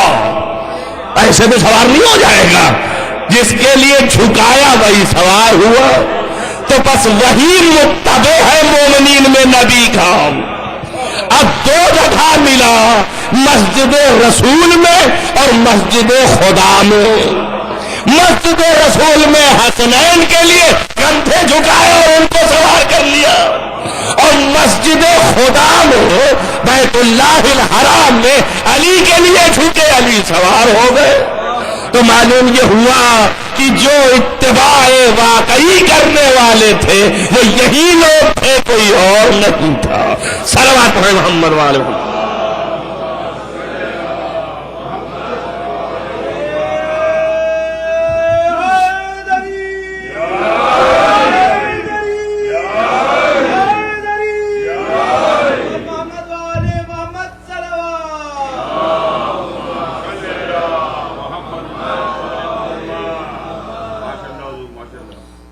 ایسے تو سوار نہیں ہو جائے گا، جس کے لیے جھکایا وہی سوار ہوا۔ تو بس وہی متبع ہے مومنین میں نبی کا۔ اب دو جگہ ملا، مسجد رسول میں اور مسجد خدا میں۔ مسجد رسول میں حسنین کے لیے کندھے جھکائے اور ان کو سوار کر لیا، اور مسجد خدا میں بیت اللہ الحرام میں علی کے لیے جھکے، علی سوار ہو گئے۔ تو معلوم یہ ہوا کہ جو اتباع واقعی کرنے والے تھے وہ یہی لوگ تھے، کوئی اور نہیں تھا۔ صلوات محمد والے۔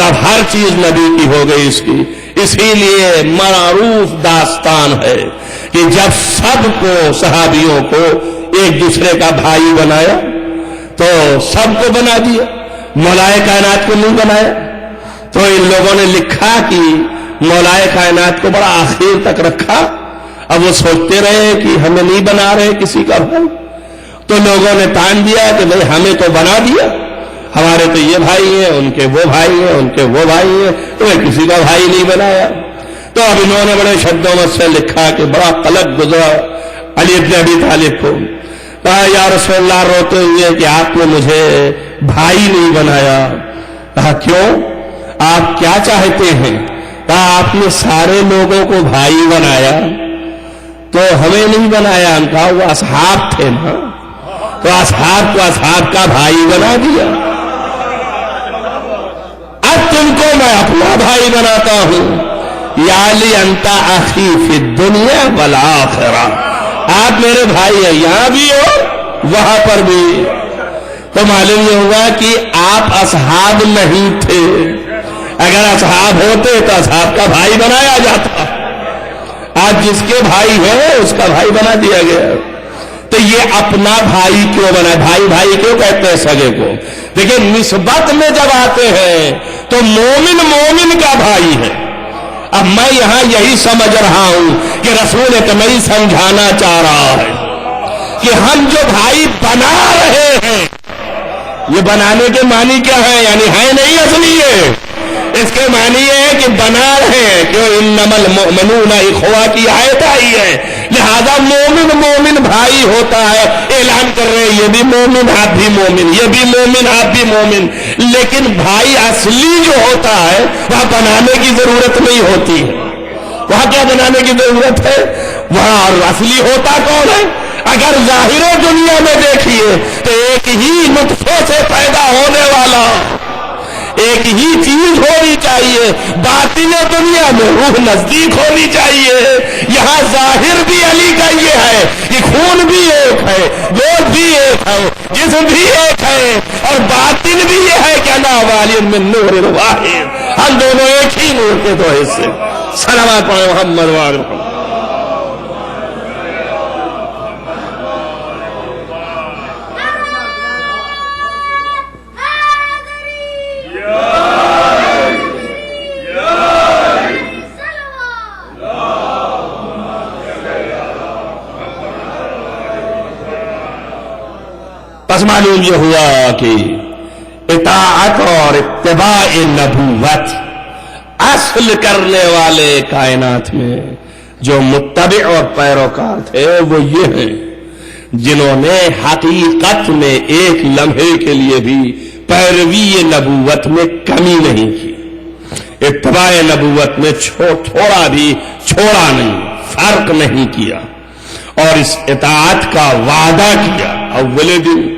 تو اب ہر چیز نبی کی ہو گئی اس کی. اسی لیے معروف داستان ہے کہ جب سب کو صحابیوں کو ایک دوسرے کا بھائی بنایا تو سب کو بنا دیا, مولائے کائنات کو نہیں بنایا. تو ان لوگوں نے لکھا کہ مولائے کائنات کو بڑا آخر تک رکھا. اب وہ سوچتے رہے کہ ہمیں نہیں بنا رہے کسی کا بھائی, تو لوگوں نے تان دیا کہ بھئی ہمیں تو بنا دیا, ہمارے تو یہ بھائی ہیں, ان کے وہ بھائی ہیں, ان کے وہ بھائی ہیں, تمہیں کسی کا بھائی نہیں بنایا. تو اب انہوں نے بڑے شدت سے لکھا کہ بڑا قلق گزرا علی ابن ابی طالب کو. کہا یا رسول اللہ روتے ہوئے کہ آپ نے مجھے بھائی نہیں بنایا. کہا کیوں, آپ کیا چاہتے ہیں؟ کہا آپ نے سارے لوگوں کو بھائی بنایا تو ہمیں نہیں بنایا. ہم کہا وہ اصحاب تھے نا, تو اصحاب کو اصحاب کا بھائی بنا دیا. اب تم کو میں اپنا بھائی بناتا ہوں. یا علی انت اخی فی الدنیا والآخرہ, آپ میرے بھائی ہیں یہاں بھی ہو وہاں پر بھی. تو معلوم یہ ہوا کہ آپ اصحاب نہیں تھے. اگر اصحاب ہوتے تو اصحاب کا بھائی بنایا جاتا. آج جس کے بھائی ہے اس کا بھائی بنا دیا گیا. تو یہ اپنا بھائی کیوں بنا؟ بھائی بھائی کیوں کہتے ہیں سگے کو؟ دیکھیں نسبت میں جب آتے ہیں تو مومن مومن کا بھائی ہے. اب میں یہاں یہی سمجھ رہا ہوں کہ رسول اکمل سمجھانا چاہ رہا ہے کہ ہم جو بھائی بنا رہے ہیں, یہ بنانے کے معنی کیا ہے؟ یعنی ہے نہیں اصلی ہے. اس کے معنی یہ ہے کہ بنا رہے ہیں, کیوں انما المؤمنون اخوہ کی آیت آئی ہے, لہذا مومن مومن بھائی ہوتا ہے. اعلان کر رہے ہیں یہ بھی مومن آپ بھی مومن, یہ بھی مومن آپ بھی مومن. لیکن بھائی اصلی جو ہوتا ہے وہاں بنانے کی ضرورت نہیں ہوتی ہے. وہاں کیا بنانے کی ضرورت ہے؟ وہاں اصلی ہوتا کون ہے؟ اگر ظاہر دنیا میں دیکھیے تو ایک ہی نطفے سے پیدا ہونے والا ایک ہی چیز ہونی چاہیے. باطن دنیا میں روح نزدیک ہونی چاہیے. یہاں ظاہر بھی علی کا یہ ہے کہ خون بھی ایک ہے, گود بھی ایک ہے, جسم بھی ایک ہے, اور باطن بھی یہ ہے کہ انا والی من نور واحد, ہم دونوں ایک ہی نور کے دو حصے. صلوات پڑھیں محمد وعلی محمد. بس معلوم یہ ہوا کہ اطاعت اور اتباع نبوت اصل کرنے والے کائنات میں جو متبع اور پیروکار تھے وہ یہ ہیں جنہوں نے حقیقت میں ایک لمحے کے لیے بھی پیروی نبوت میں کمی نہیں کی. اتباع نبوت میں تھوڑا بھی چھوڑا نہیں, فرق نہیں کیا, اور اس اطاعت کا وعدہ کیا. اول دن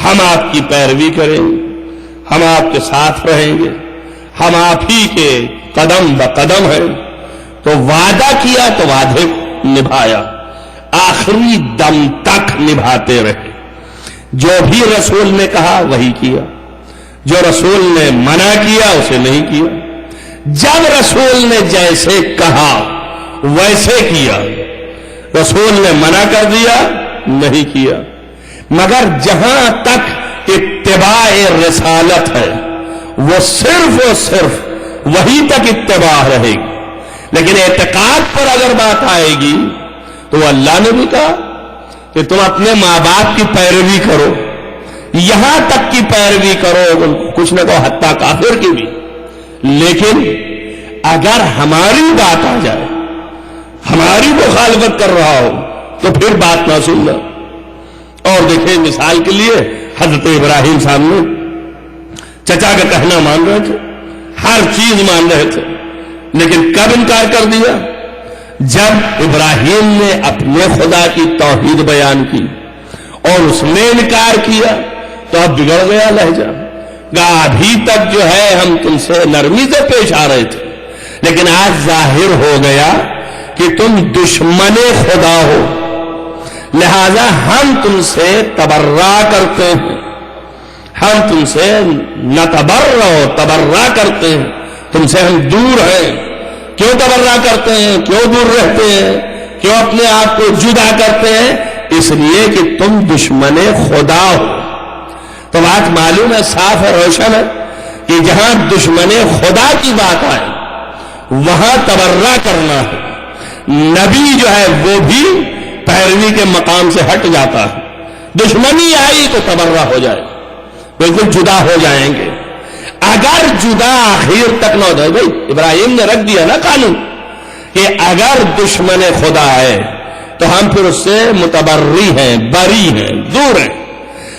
ہم آپ کی پیروی کریں گے, ہم آپ کے ساتھ رہیں گے, ہم آپ ہی کے قدم بقدم ہیں. تو وعدہ کیا تو وعدے نبھایا, آخری دم تک نبھاتے رہے. جو بھی رسول نے کہا وہی کیا, جو رسول نے منع کیا اسے نہیں کیا. جب رسول نے جیسے کہا ویسے کیا, رسول نے منع کر دیا نہیں کیا. مگر جہاں تک اتباع رسالت ہے وہ صرف اور صرف وہی تک اتباع رہے گی. لیکن اعتقاد پر اگر بات آئے گی تو اللہ نے بھی کہا کہ تم اپنے ماں باپ کی پیروی کرو, یہاں تک کی پیروی کرو, کچھ نہ کہو حتیٰ کافر کی بھی. لیکن اگر ہماری بات آ جائے, ہماری مخالفت کر رہا ہو تو پھر بات نہ سننا. اور دیکھیں مثال کے لیے حضرت ابراہیم سامنے چچا کا کہنا مان رہے تھے, ہر چیز مان رہے تھے, لیکن کب انکار کر دیا؟ جب ابراہیم نے اپنے خدا کی توحید بیان کی اور اس نے انکار کیا تو اب بگڑ گیا لہجہ. ابھی تک جو ہے ہم تم سے نرمی سے پیش آ رہے تھے, لیکن آج ظاہر ہو گیا کہ تم دشمن خدا ہو, لہذا ہم تم سے تبرہ کرتے ہیں, ہم تم سے نتبرأ تبرا کرتے ہیں، تم سے ہم دور ہیں۔ کیوں تبرا کرتے ہیں، کیوں دور رہتے ہیں، کیوں اپنے آپ کو جدا کرتے ہیں؟ اس لیے کہ تم دشمن خدا ہو۔ تو بات معلوم ہے، صاف ہے، روشن ہے کہ جہاں دشمن خدا کی بات آئے وہاں تبرا کرنا ہے۔ نبی جو ہے وہ بھی پیروی کے مقام سے ہٹ جاتا ہے۔ دشمنی آئی تو تبرا ہو جائے، بالکل جدا ہو جائیں گے۔ اگر جدا آخر تک نہ ہو جائے، بھائی ابراہیم نے رکھ دیا نا قانون کہ اگر دشمن خدا ہے تو ہم پھر اس سے متبری ہیں، بری ہیں، دور ہیں۔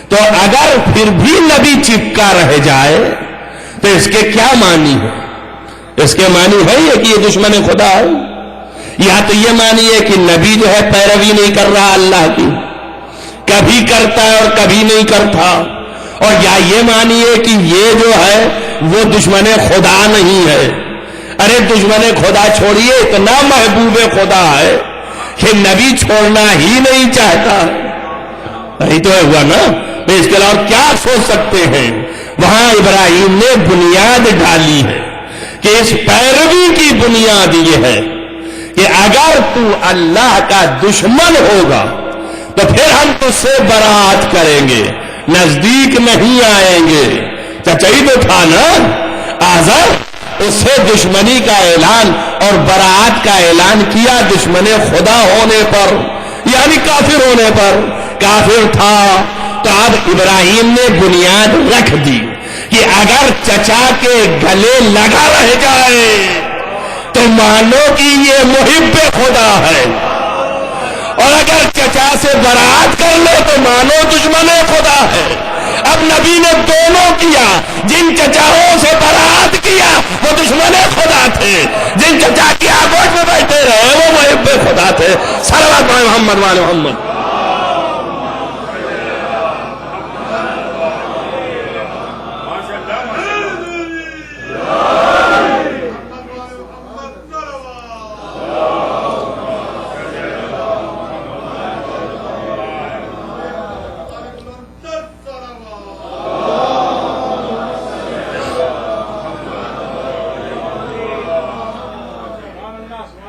تو اگر پھر بھی نبی چپکا رہ جائے تو اس کے کیا معنی ہے؟ اس کے معنی ہے یہ کہ یہ دشمن خدا ہے، یا تو یہ معنی ہے کہ نبی جو ہے پیروی نہیں کر رہا اللہ کی، کبھی کرتا ہے اور کبھی نہیں کرتا، اور یا یہ معنی ہے کہ یہ جو ہے وہ دشمن خدا نہیں ہے۔ ارے دشمن خدا چھوڑیے، اتنا محبوب خدا ہے کہ نبی چھوڑنا ہی نہیں چاہتا۔ نہیں تو ہوا نا، اس کے علاوہ کیا سوچ سکتے ہیں؟ وہاں ابراہیم نے بنیاد ڈالی ہے کہ اس پیروی کی بنیاد یہ ہے کہ اگر تو اللہ کا دشمن ہوگا تو پھر ہم تجھ سے برات کریں گے، نزدیک نہیں آئیں گے۔ چچائی تو تھا نا آزر، اس سے دشمنی کا اعلان اور برات کا اعلان کیا دشمن خدا ہونے پر، یعنی کافر ہونے پر۔ کافر تھا تو اب ابراہیم نے بنیاد رکھ دی کہ اگر چچا کے گلے لگا رہ جائے تو مانو کہ یہ محب خدا ہے، اور اگر چچا سے برات کر لے تو مانو دشمن خدا ہے۔ اب نبی نے دونوں کیا، جن چچاؤں سے برات کیا وہ دشمن خدا تھے، جن چچا کی آگوش میں بیٹھے رہے وہ محب خدا تھے۔ صلوات محمد وعلی محمد۔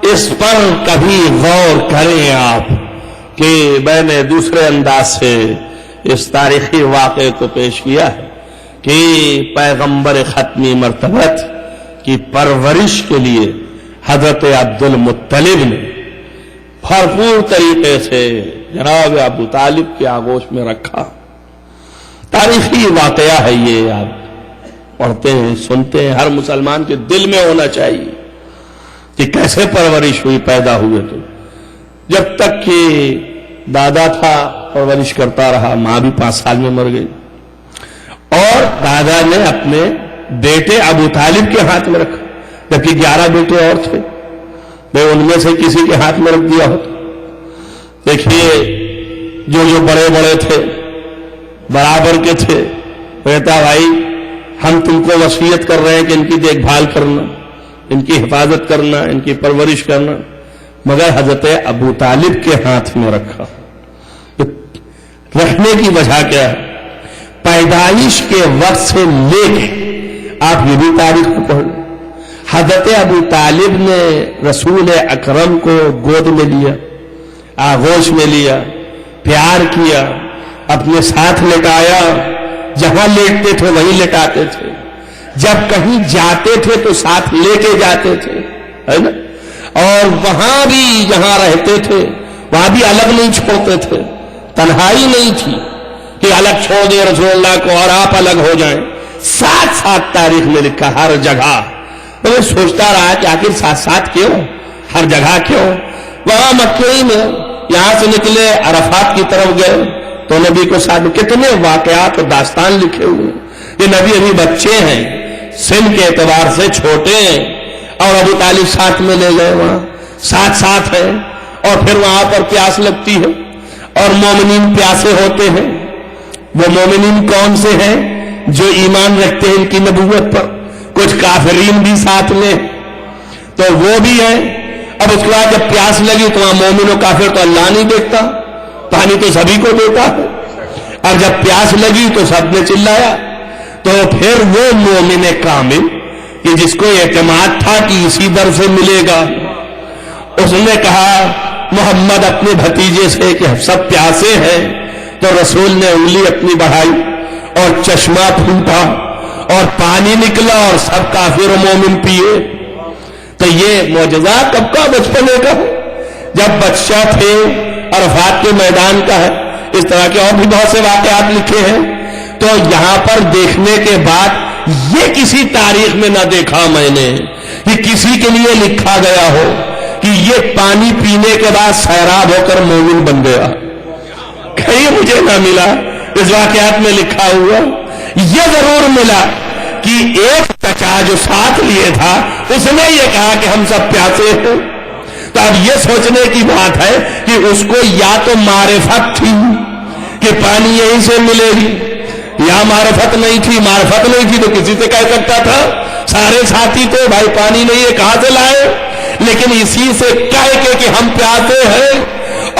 اس پر کبھی غور کریں آپ کہ میں نے دوسرے انداز سے اس تاریخی واقعے کو پیش کیا ہے کہ پیغمبر ختمی مرتبت کی پرورش کے لیے حضرت عبد المطلب نے بھرپور طریقے سے جناب ابو طالب کی آغوش میں رکھا۔ تاریخی واقعہ ہے یہ، آپ پڑھتے ہیں، سنتے ہیں، ہر مسلمان کے دل میں ہونا چاہیے کہ کیسے پرورش ہوئی، پیدا ہوئے تو جب تک کہ دادا تھا پرورش کرتا رہا، ماں بھی 5 سال میں مر گئی، اور دادا نے اپنے بیٹے ابو طالب کے ہاتھ میں رکھا، جبکہ 11 بیٹے اور تھے، میں ان میں سے کسی کے ہاتھ میں رکھ دیا ہوتا۔ دیکھیے جو بڑے بڑے تھے، برابر کے تھے، کہتا بھائی ہم تم کو وصیت کر رہے ہیں کہ ان کی دیکھ بھال کرنا، ان کی حفاظت کرنا، ان کی پرورش کرنا، مگر حضرت ابو طالب کے ہاتھ میں رکھا۔ رکھنے کی وجہ کیا ہے؟ پیدائش کے وقت سے لے کے آپ یہ بھی تاریخ کو پڑھ لیں، حضرت ابو طالب نے رسول اکرم کو گود میں لیا، آغوش میں لیا، پیار کیا، اپنے ساتھ لٹایا، جہاں لیٹتے تھے وہیں لٹاتے تھے، جب کہیں جاتے تھے تو ساتھ لے کے جاتے تھے، ہے نا؟ اور وہاں بھی جہاں رہتے تھے وہاں بھی الگ نہیں چھوڑتے تھے، تنہائی نہیں تھی کہ الگ چھوڑ دے رسول اللہ کو اور آپ الگ ہو جائیں، ساتھ ساتھ تاریخ میں لکھا ہر جگہ۔ تو میں سوچتا رہا کہ آخر ساتھ ساتھ کیوں، ہر جگہ کیوں؟ وہاں مکے میں یہاں سے نکلے عرفات کی طرف گئے تو نبی کو ساتھ، کتنے واقعات اور داستان لکھے ہوئے، یہ نبی ابھی بچے ہیں، سن کے اعتبار سے چھوٹے ہیں، اور ابو طالب ساتھ میں لے گئے، وہاں ساتھ ساتھ ہیں، اور پھر وہاں پر پیاس لگتی ہے اور مومنین پیاسے ہوتے ہیں۔ وہ مومنین کون سے ہیں؟ جو ایمان رکھتے ہیں ان کی نبوت پر، کچھ کافرین بھی ساتھ میں، تو وہ بھی ہیں۔ اب اس کے بعد جب پیاس لگی تو وہاں مومن و کافر تو اللہ نہیں دیکھتا، پانی تو سبھی کو دیتا ہے، اور جب پیاس لگی تو سب نے چلایا تو پھر وہ مومن کامل کہ جس کو اعتماد تھا کہ اسی در سے ملے گا، اس نے کہا محمد اپنے بھتیجے سے کہ سب پیاسے ہیں، تو رسول نے انگلی اپنی بڑھائی اور چشمہ پھوٹا اور پانی نکلا اور سب کافر و مومن پیے۔ تو یہ معجزہ کب کا؟ بچپنے کا، جب بچہ تھے، عرفات کے میدان کا ہے۔ اس طرح کے اور بھی بہت سے واقعات لکھے ہیں۔ تو یہاں پر دیکھنے کے بعد یہ کسی تاریخ میں نہ دیکھا میں نے کہ کسی کے لیے لکھا گیا ہو کہ یہ پانی پینے کے بعد سیراب ہو کر مومن بن گیا، کہیں مجھے نہ ملا اس واقعات میں لکھا ہوا۔ یہ ضرور ملا کہ ایک چچا جو ساتھ لیے تھا اس نے یہ کہا کہ ہم سب پیاسے ہیں۔ تو اب یہ سوچنے کی بات ہے کہ اس کو یا تو معرفت تھی کہ پانی یہیں سے ملے گی، یا معرفت نہیں تھی۔ معرفت نہیں تھی تو کسی سے کہہ سکتا تھا، سارے ساتھی تو بھائی پانی نہیں ہے کہاں سے لائے، لیکن اسی سے کہہ کے کہ ہم پیاسے ہیں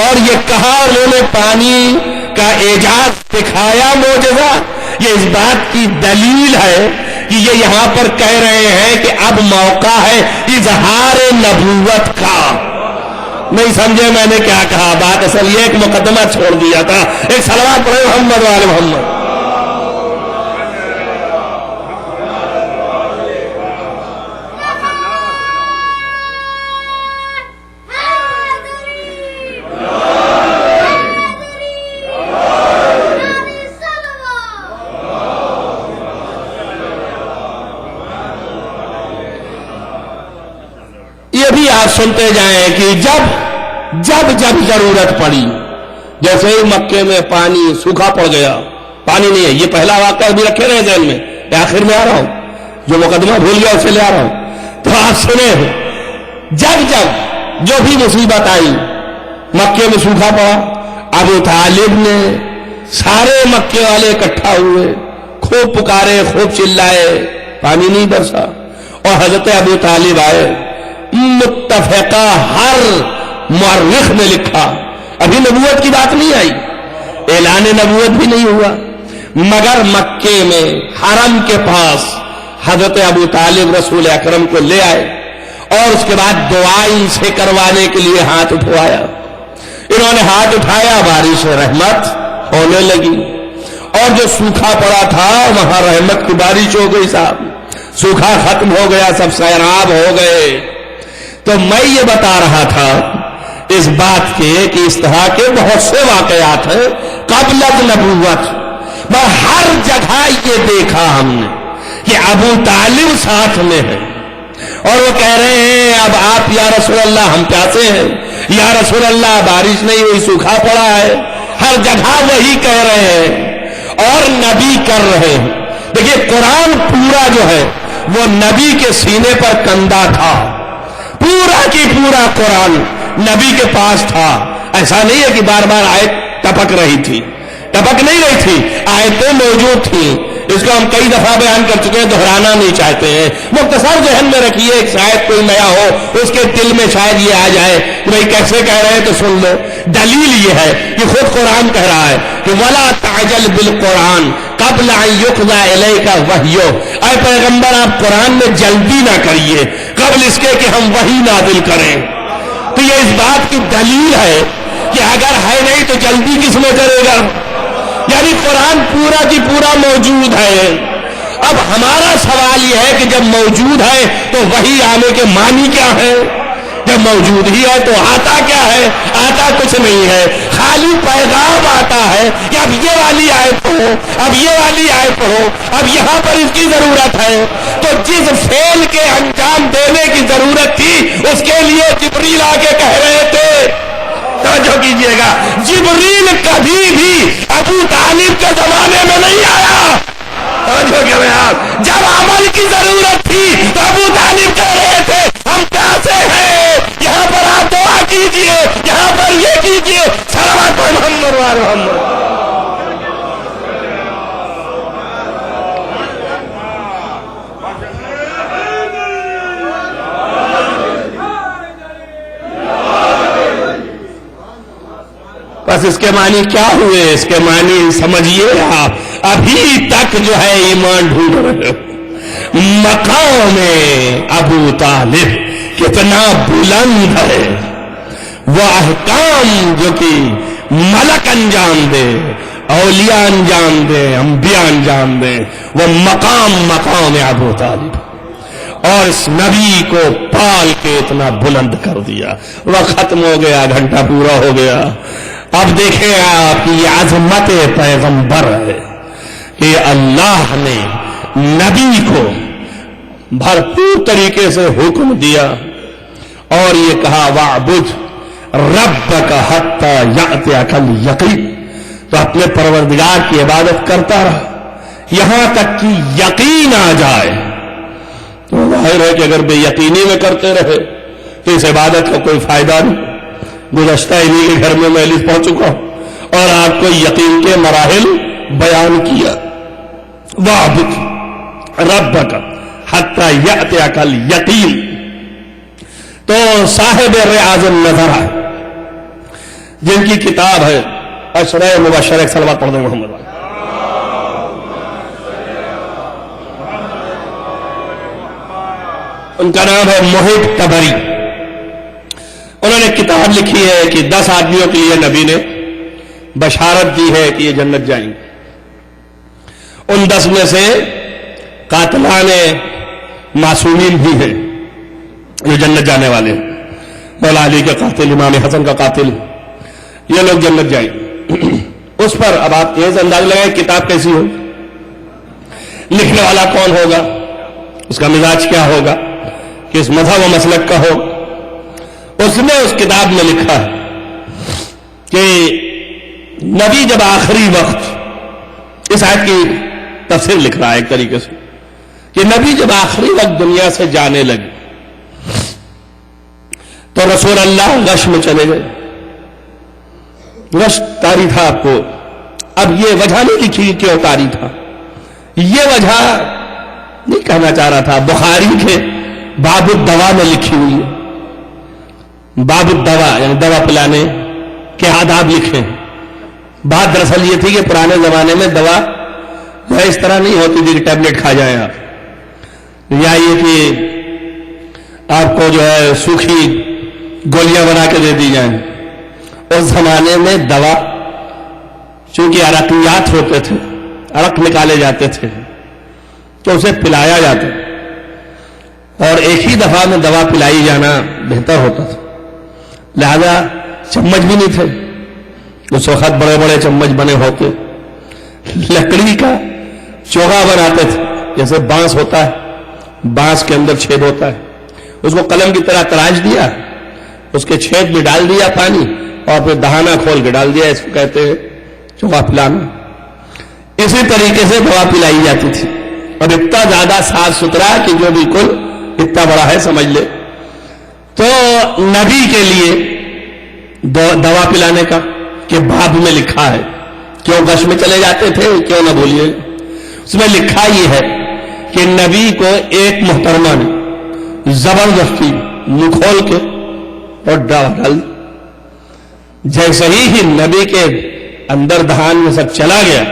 اور یہ کہا انہوں نے پانی کا اعجاز دکھایا، معجزہ۔ یہ اس بات کی دلیل ہے کہ یہ یہاں پر کہہ رہے ہیں کہ اب موقع ہے اظہار نبوت کا۔ نہیں سمجھے میں نے کیا کہا؟ بات اصل یہ ایک مقدمہ چھوڑ دیا تھا، ایک صلوات پڑھے محمد وآل محمد۔ آپ سنتے جائیں کہ جب ضرورت پڑی، جیسے ہی مکے میں پانی سوکھا پڑ گیا، پانی نہیں ہے، یہ پہلا واقعہ بھی رکھے رہے ذہن میں، آخر میں آ رہا ہوں، جو مقدمہ بھول گیا اسے لے آ رہا ہوں۔ تو آپ سنے ہو جب جو بھی مصیبت آئی، مکے میں سوکھا پڑا، ابو طالب نے سارے مکے والے اکٹھا ہوئے، خوب پکارے، خوب چلائے، پانی نہیں برسا، اور حضرت ابو طالب آئے۔ متفقہ ہر مورخ نے لکھا، ابھی نبوت کی بات نہیں آئی، اعلان نبوت بھی نہیں ہوا، مگر مکے میں حرم کے پاس حضرت ابو طالب رسول اکرم کو لے آئے اور اس کے بعد دعا ان سے کروانے کے لیے ہاتھ اٹھوایا۔ انہوں نے ہاتھ اٹھایا، بارش رحمت ہونے لگی، اور جو سوکھا پڑا تھا وہاں رحمت کی بارش ہو گئی، صاحب سوکھا ختم ہو گیا، سب سیراب ہو گئے۔ تو میں یہ بتا رہا تھا اس بات کے کہ اس طرح کے بہت سے واقعات ہیں قبل نبوت، میں ہر جگہ یہ دیکھا ہم نے کہ ابو طالب ساتھ میں ہے اور وہ کہہ رہے ہیں اب آپ یا رسول اللہ ہم پیاسے ہیں، یا رسول اللہ بارش نہیں ہوئی سوکھا پڑا ہے، ہر جگہ وہی کہہ رہے ہیں اور نبی کر رہے ہیں۔ دیکھیے قرآن پورا جو ہے وہ نبی کے سینے پر کندہ تھا، پورا کی پورا قرآن نبی کے پاس تھا۔ ایسا نہیں ہے کہ بار بار آیت ٹپک رہی تھی، ٹپک نہیں رہی تھی، آیتیں موجود تھیں۔ اس کو ہم کئی دفعہ بیان کر چکے ہیں، دہرانا نہیں چاہتے ہیں، مختصر ذہن میں رکھیے، شاید کوئی نیا ہو اس کے دل میں شاید یہ آ جائے کہ بھائی کیسے کہہ رہے ہیں، تو سن لو۔ دلیل یہ ہے کہ خود قرآن کہہ رہا ہے کہ وَلَا تَعْجَلْ بِالْقُرْآنِ قَبْلَ أَن يُقْضَىٰ إِلَيْكَ وَحْيُهُ، اے پیغمبر آپ قرآن میں جلدی نہ کریے قبل اس کے کہ ہم وحی نازل کریں۔ تو یہ اس بات کی دلیل ہے کہ اگر ہے نہیں تو جلدی کس میں کرے گا، یعنی قرآن پورا کی پورا موجود ہے۔ اب ہمارا سوال یہ ہے کہ جب موجود ہے تو وحی آنے کے معنی کیا ہے؟ جب موجود ہی ہے تو آتا کیا ہے؟ آتا کچھ نہیں ہے، خالی پیغام آتا ہے کہ اب یہ والی آیت پڑھو، اب یہ والی آیت پڑھو، اب یہاں پر اس کی ضرورت ہے۔ تو جس فعل کے انجام دینے کی ضرورت تھی اس کے لیے جبریل آ کے کہہ رہے تھے، توجہ کیجئے گا، جبریل کبھی بھی ابو طالب کے زمانے میں نہیں آیا، توجہ کر رہے ہیں آپ، جب عمل کی ضرورت تھی تو ابو طالب کہہ رہے تھے ہم پیاسے ہیں، یہاں پر آپ دعا کیجئے، یہاں پر یہ کیجئے، صلوات پڑھ محمد وآل محمد۔ بس اس کے معنی کیا ہوئے؟ اس کے معنی سمجھیے آپ، ابھی تک جو ہے ایمان ڈھونڈ رہے ہو. مقام ابو طالب کتنا بلند ہے، وہ احکام جو کہ ملک انجام دے، اولیاء انجام دے، انبیاء انجام دے، وہ مقام ابو طالب. اور اس نبی کو پال کے اتنا بلند کر دیا. وہ ختم ہو گیا، گھنٹہ پورا ہو گیا. اب دیکھیں آپ کی یہ عظمت پیغمبر ہے کہ اللہ نے نبی کو بھرپور طریقے سے حکم دیا اور یہ کہا وَاعْبُدْ رَبَّكَ حَتَّى يَأْتِيَكَ الْيَقِينُ. تو اپنے پروردگار کی عبادت کرتا رہا یہاں تک کہ یقین آ جائے. تو ظاہر ہے کہ اگر بے یقینی میں کرتے رہے تو اس عبادت کا کوئی فائدہ نہیں. گزشتہ انہی کے گھر میں مجلس پہنچ چکا ہوں اور آپ کو یقین کے مراحل بیان کیا. وَاعْبُدْ رَبَّكَ حَتَّى يَأْتِيَكَ الْيَقِينُ. تو صاحب ریاض النظر ہے جن کی کتاب ہے اشرے مبشر، ایک صلوات پڑھ دیں محمد والے. ان کا نام ہے محب تبری. انہوں نے کتاب لکھی ہے کہ 10 آدمیوں کے لیے نبی نے بشارت دی ہے کہ یہ جنت جائیں گے. ان 10 میں سے قاتلان معصومین بھی ہیں جو جنت جانے والے ہیں. مولا علی کے قاتل، امام حسن کا قاتل، یہ لوگ جنت جائیں گے. اس پر اب آپ یہ انداز لگائیں کتاب کیسی ہو، لکھنے والا کون ہوگا، اس کا مزاج کیا ہوگا، کس مذہب و مسلک کا ہو. اس نے اس کتاب میں لکھا ہے کہ نبی جب آخری وقت، اس آیت کی تفسیر لکھ رہا ہے ایک طریقے سے، کہ نبی جب آخری وقت دنیا سے جانے لگے تو رسول اللہ غش میں چلے گئے. غش طاری تھا آپ کو. اب یہ وجہ نہیں لکھی کیوں طاری تھا، یہ وجہ نہیں کہنا چاہ رہا تھا. بخاری کے باب الدوا میں لکھی ہوئی ہے. باب الدوا یعنی دوا پلانے کے آداب لکھے ہیں. بات دراصل یہ تھی کہ پرانے زمانے میں دوا جو ہے اس طرح نہیں ہوتی تھی کہ ٹیبلٹ کھا جائیں آپ، یا یہ کہ آپ کو جو ہے سوکھی گولیاں بنا کے دے دی جائیں. اس زمانے میں دوا چونکہ عرقیات ہوتے تھے، عرق نکالے جاتے تھے تو اسے پلایا جاتا، اور ایک ہی دفعہ میں دوا پلائی جانا بہتر ہوتا تھا. لہذا چمچ بھی نہیں تھے اس وقت، بڑے بڑے چمچ بنے ہوتے، لکڑی کا چوغا بناتے تھے. جیسے بانس ہوتا ہے، بانس کے اندر چھید ہوتا ہے، اس کو قلم کی طرح تراش دیا، اس کے چھید میں ڈال دیا پانی اور پھر دہانہ کھول کے ڈال دیا. اس کو کہتے ہیں چوغا پلانا. اسی طریقے سے دوا پلائی جاتی تھی، اور اتنا زیادہ صاف ستھرا کہ جو بالکل اتنا بڑا ہے سمجھ لے. تو نبی کے لیے دوا پلانے کا کہ باب میں لکھا ہے، کیوں غش میں چلے جاتے تھے کیوں نہ بولیے، اس میں لکھا یہ ہے کہ نبی کو ایک محترمہ نے زبردستی منہ کھول کے اور ڈال. جیسے ہی نبی کے اندر دہان میں سب چلا گیا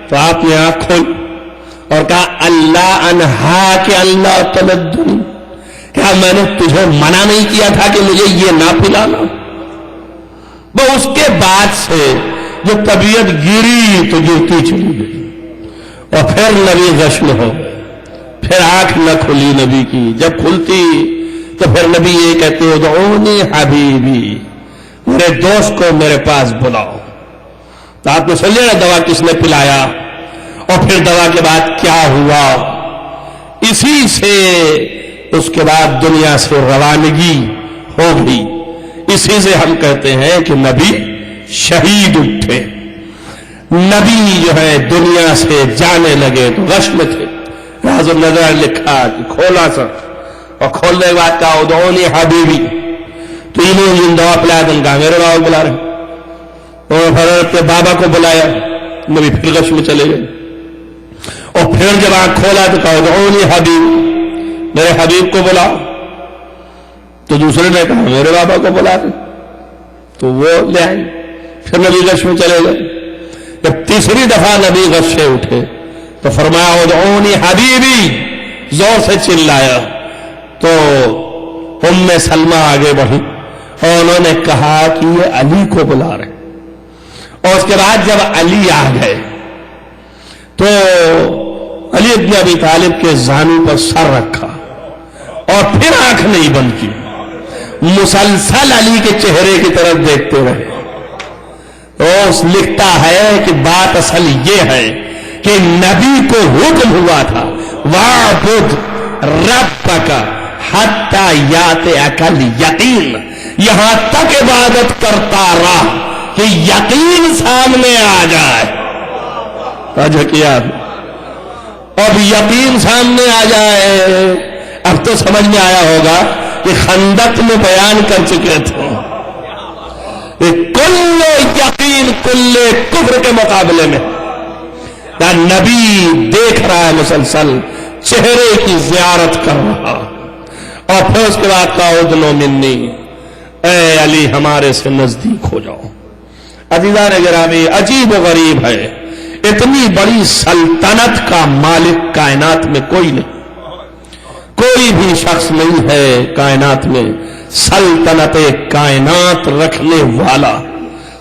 تو آپ نے آنکھ کھول اور کہا اللہ انہا کہ اللہ تلدن، کیا میں نے تجھے منع نہیں کیا تھا کہ مجھے یہ نہ پلانا. وہ اس کے بعد سے جو طبیعت گری تو گرتی چلی گئی، اور پھر نبی غش میں ہو گئے. پھر آنکھ نہ کھلی نبی کی. جب کھلتی تو پھر نبی یہ کہتے ادعونی حبیبی، میرے دوست کو میرے پاس بلاؤ. تو آپ نے سن لیا دوا کس نے پلایا اور پھر دوا کے بعد کیا ہوا. اسی سے اس کے بعد دنیا سے روانگی ہو گئی. اسی سے ہم کہتے ہیں کہ نبی شہید اٹھے. نبی جو ہے دنیا سے جانے لگے تو غش میں تھے. راز النظر لکھا کہ کھولا سر، اور کھولنے کے بعد کہا ادعونی حبیبی. تو انہوں نے دوا پلایا تو کہا میرے بابا بلا رہے، اور پھر اپنے بابا کو بلایا. نبی پھر غش میں چلے گئے، اور پھر جب آنکھ کھولا تو کہا ادعونی حبیب، میرے حبیب کو بلا. تو دوسرے نے کہا میرے بابا کو بلا دیں، تو وہ لے آئے. پھر نبی غش میں چلے گئے. جب تیسری دفعہ نبی غش سے اٹھے تو فرمایا ادعونی حبیبی، زور سے چلایا تو ام سلمہ آگے بڑھی اور انہوں نے کہا کہ یہ علی کو بلا رہے. اور اس کے بعد جب علی آ گئے تو علی ابن ابی طالب کے زانو پر سر رکھا اور پھر آنکھ نہیں بند کی، مسلسل علی کے چہرے کی طرف دیکھتے رہے. تو لکھتا ہے کہ بات اصل یہ ہے کہ نبی کو حکم ہوا تھا وَاعْبُدْ رَبَّكَ حَتَّى يَأْتِيَكَ الْيَقِينُ، یہاں تک عبادت کرتا رہا کہ یقین سامنے آ جائے. توجہ کیا؟ اب یقین سامنے آ جائے. اب تو سمجھ میں آیا ہوگا کہ خندق میں بیان کر چکے تھے کل یقین کل کفر کے مقابلے میں نبی دیکھ رہا ہے، مسلسل چہرے کی زیارت کر رہا. اور پھر اس کے بعد کہا اذن منی، اے علی ہمارے سے نزدیک ہو جاؤ. عزیزان گرامی، عجیب و غریب ہے، اتنی بڑی سلطنت کا مالک کائنات میں کوئی نہیں، کوئی بھی شخص نہیں ہے کائنات میں سلطنت کائنات رکھنے والا،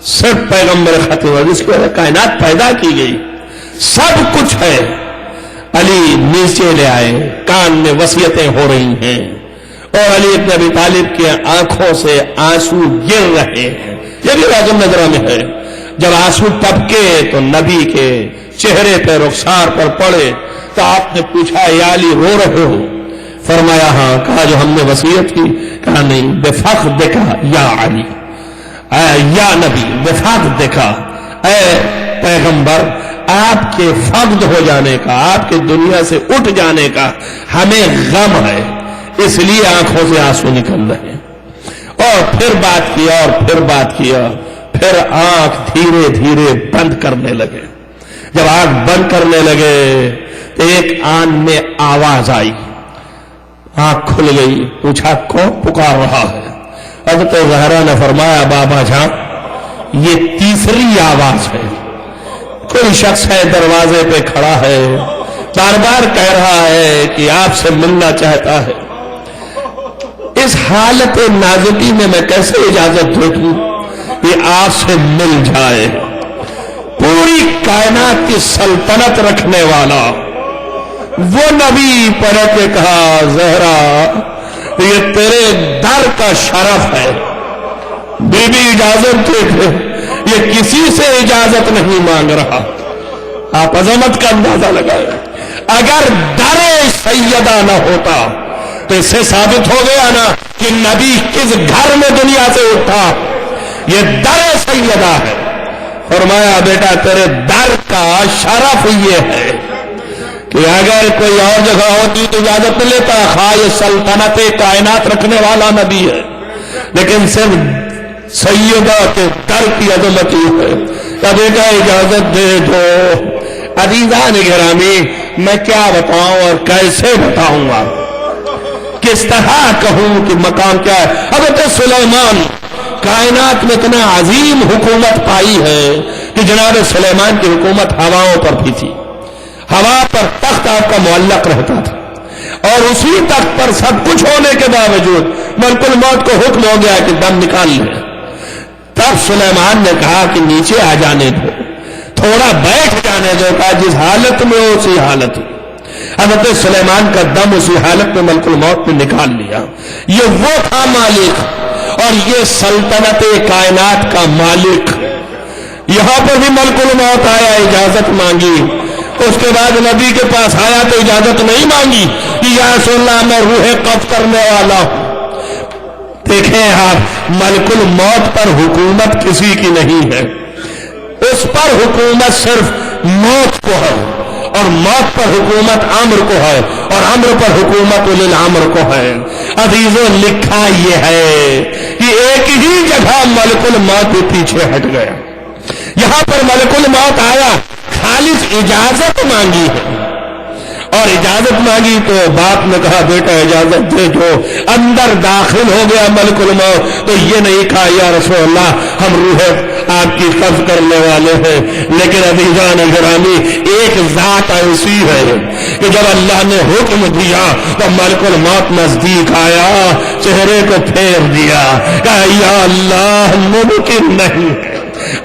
صرف پیغمبر ختم جس کو کائنات پیدا کی گئی، سب کچھ ہے. علی نیچے لے آئے، کان میں وصیتیں ہو رہی ہیں اور علی ابن ابی طالب کی آنکھوں سے آنسو گر رہے ہیں. یہ بھی راجم نظرہ میں ہے. جب آنسو ٹپکے تو نبی کے چہرے پہ رخسار پر پڑے تو آپ نے پوچھا یا علی رو رہے ہو؟ فرمایا ہاں. کہا جو ہم نے وصیت کی؟ کہا نہیں. بفخذک یا علی، یا نبی بفخذک، اے پیغمبر آپ کے فقد ہو جانے کا، آپ کے دنیا سے اٹھ جانے کا ہمیں غم ہے، اس لیے آنکھوں سے آنسو نکل رہے ہیں. اور پھر بات کیا اور پھر بات کیا، پھر آنکھ دھیرے دھیرے بند کرنے لگے. جب آنکھ بند کرنے لگے تو ایک آن میں آواز آئی، آنکھ کھل گئی. پوچھا کون پکار رہا ہے؟ حضرت زہرا نے فرمایا بابا جان یہ تیسری آواز ہے. کوئی شخص ہے دروازے پہ کھڑا ہے، بار بار کہہ رہا ہے کہ آپ سے ملنا چاہتا ہے. اس حالت نازکی میں کیسے اجازت دے دوں کہ آپ سے مل جائے؟ پوری کائنات کی سلطنت رکھنے والا وہ نبی پلٹ کے کہا زہرا یہ تیرے در کا شرف ہے. بی بی اجازت دے، یہ کسی سے اجازت نہیں مانگ رہا. آپ عظمت کا اندازہ لگائیں. اگر در سیدہ نہ ہوتا تو اس سے ثابت ہو گیا نا کہ نبی کس گھر میں دنیا سے اٹھا. یہ در سیدہ ہے. فرمایا بیٹا تیرے در کا شرف یہ ہے کہ اگر کوئی اور جگہ ہوتی تو اجازت نہ لیتا. خواہ یہ سلطنت کائنات رکھنے والا نبی ہے، لیکن صرف سیدہ کے در کی عظمت یہ ہے کہ بیٹا اجازت دے دو. عزیزان گرامی میں کیا بتاؤں اور کیسے بتاؤں گا، کس طرح کہوں کہ مقام کیا ہے. حضرت سلیمان کائنات میں اتنا عظیم حکومت پائی ہے کہ جناب سلیمان کی حکومت ہواؤں پر بھی تھی. ہوا پر تخت آپ کا معلق رہتا تھا اور اسی تخت پر سب کچھ ہونے کے باوجود ملک الموت کو حکم ہو گیا کہ دم نکال لیں. تب سلیمان نے کہا کہ نیچے آ جانے دو، تھوڑا بیٹھ جانے دو. کہا جس حالت میں ہو اسی حالت میں. حضرت سلیمان کا دم اسی حالت میں ملک الموت میں نکال لیا. یہ وہ تھا مالک اور یہ سلطنت کائنات کا مالک. یہاں پر بھی ملک الموت آیا، اجازت مانگی. اس کے بعد نبی کے پاس آیا تو اجازت نہیں مانگی کہ یا رسول اللہ میں روح قبض کرنے والا ہوں. دیکھیں آپ ملک الموت پر حکومت کسی کی نہیں ہے، اس پر حکومت صرف موت کو ہے اور موت پر حکومت امر کو ہے اور امر پر حکومت اولی الامر کو ہے. عزیزوں لکھا یہ ہے کہ ایک ہی جگہ ملک الموت بھی پیچھے ہٹ گیا. یہاں پر ملک الموت آیا، خالص اجازت مانگی ہے اور اجازت مانگی تو باپ نے کہا بیٹا اجازت دے دو. اندر داخل ہو گیا ملک الموت تو یہ نہیں کہا یا رسول اللہ ہم روح آپ کی قبض کرنے والے ہیں، لیکن عزیزان گرامی ایک ذات ایسی ہے کہ جب اللہ نے حکم دیا تو ملک الموت نزدیک آیا، چہرے کو پھیر دیا، کہا یا اللہ ممکن نہیں،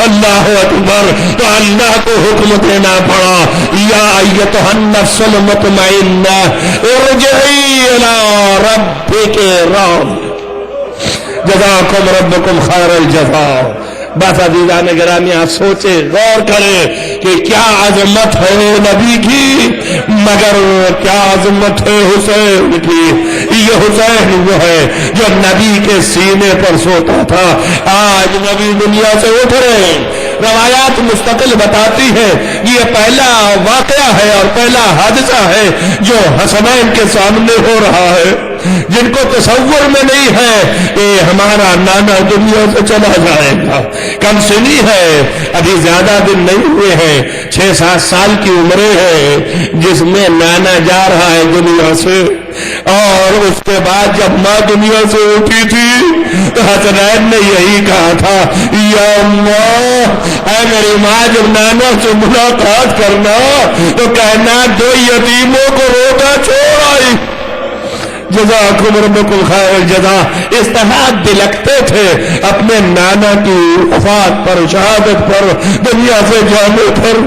اللہ اکبر، تو اللہ کو حکم دینا پڑا، یا ایتھا النفس المطمئنہ ارجعی الی ربک راضیہ جزاکم ربکم خیر الجزاء۔ بس عزیزان گرامی آپ سوچے، غور کریں کہ کیا عظمت ہے نبی کی، مگر کیا عظمت ہے حسین کی۔ یہ حسین وہ ہے جو نبی کے سینے پر سوتا تھا، آج نبی دنیا سے اٹھ رہے ہیں۔ روایات مستقل بتاتی ہے یہ پہلا واقعہ ہے اور پہلا حادثہ ہے جو حسنین کے سامنے ہو رہا ہے، جن کو تصور میں نہیں ہے کہ ہمارا نانا دنیا سے چلا جائے گا۔ کم سنی ہے، ابھی زیادہ دن نہیں ہوئے ہیں، 6-7 سال کی عمریں ہیں جس میں نانا جا رہا ہے دنیا سے، اور اس کے بعد جب ماں دنیا سے اٹھی تھی تو حسنین نے یہی کہا تھا، یا اللہ اے میری ماں جب نانا سے ملاقات کرنا تو کہنا 2 یتیموں کو روتا چھوڑ آئی۔ جزاکم ربکم خیر الجزاء۔ اس طرح بلکتے تھے اپنے نانا کی وفات پر، شہادت پر، دنیا سے جانے پر،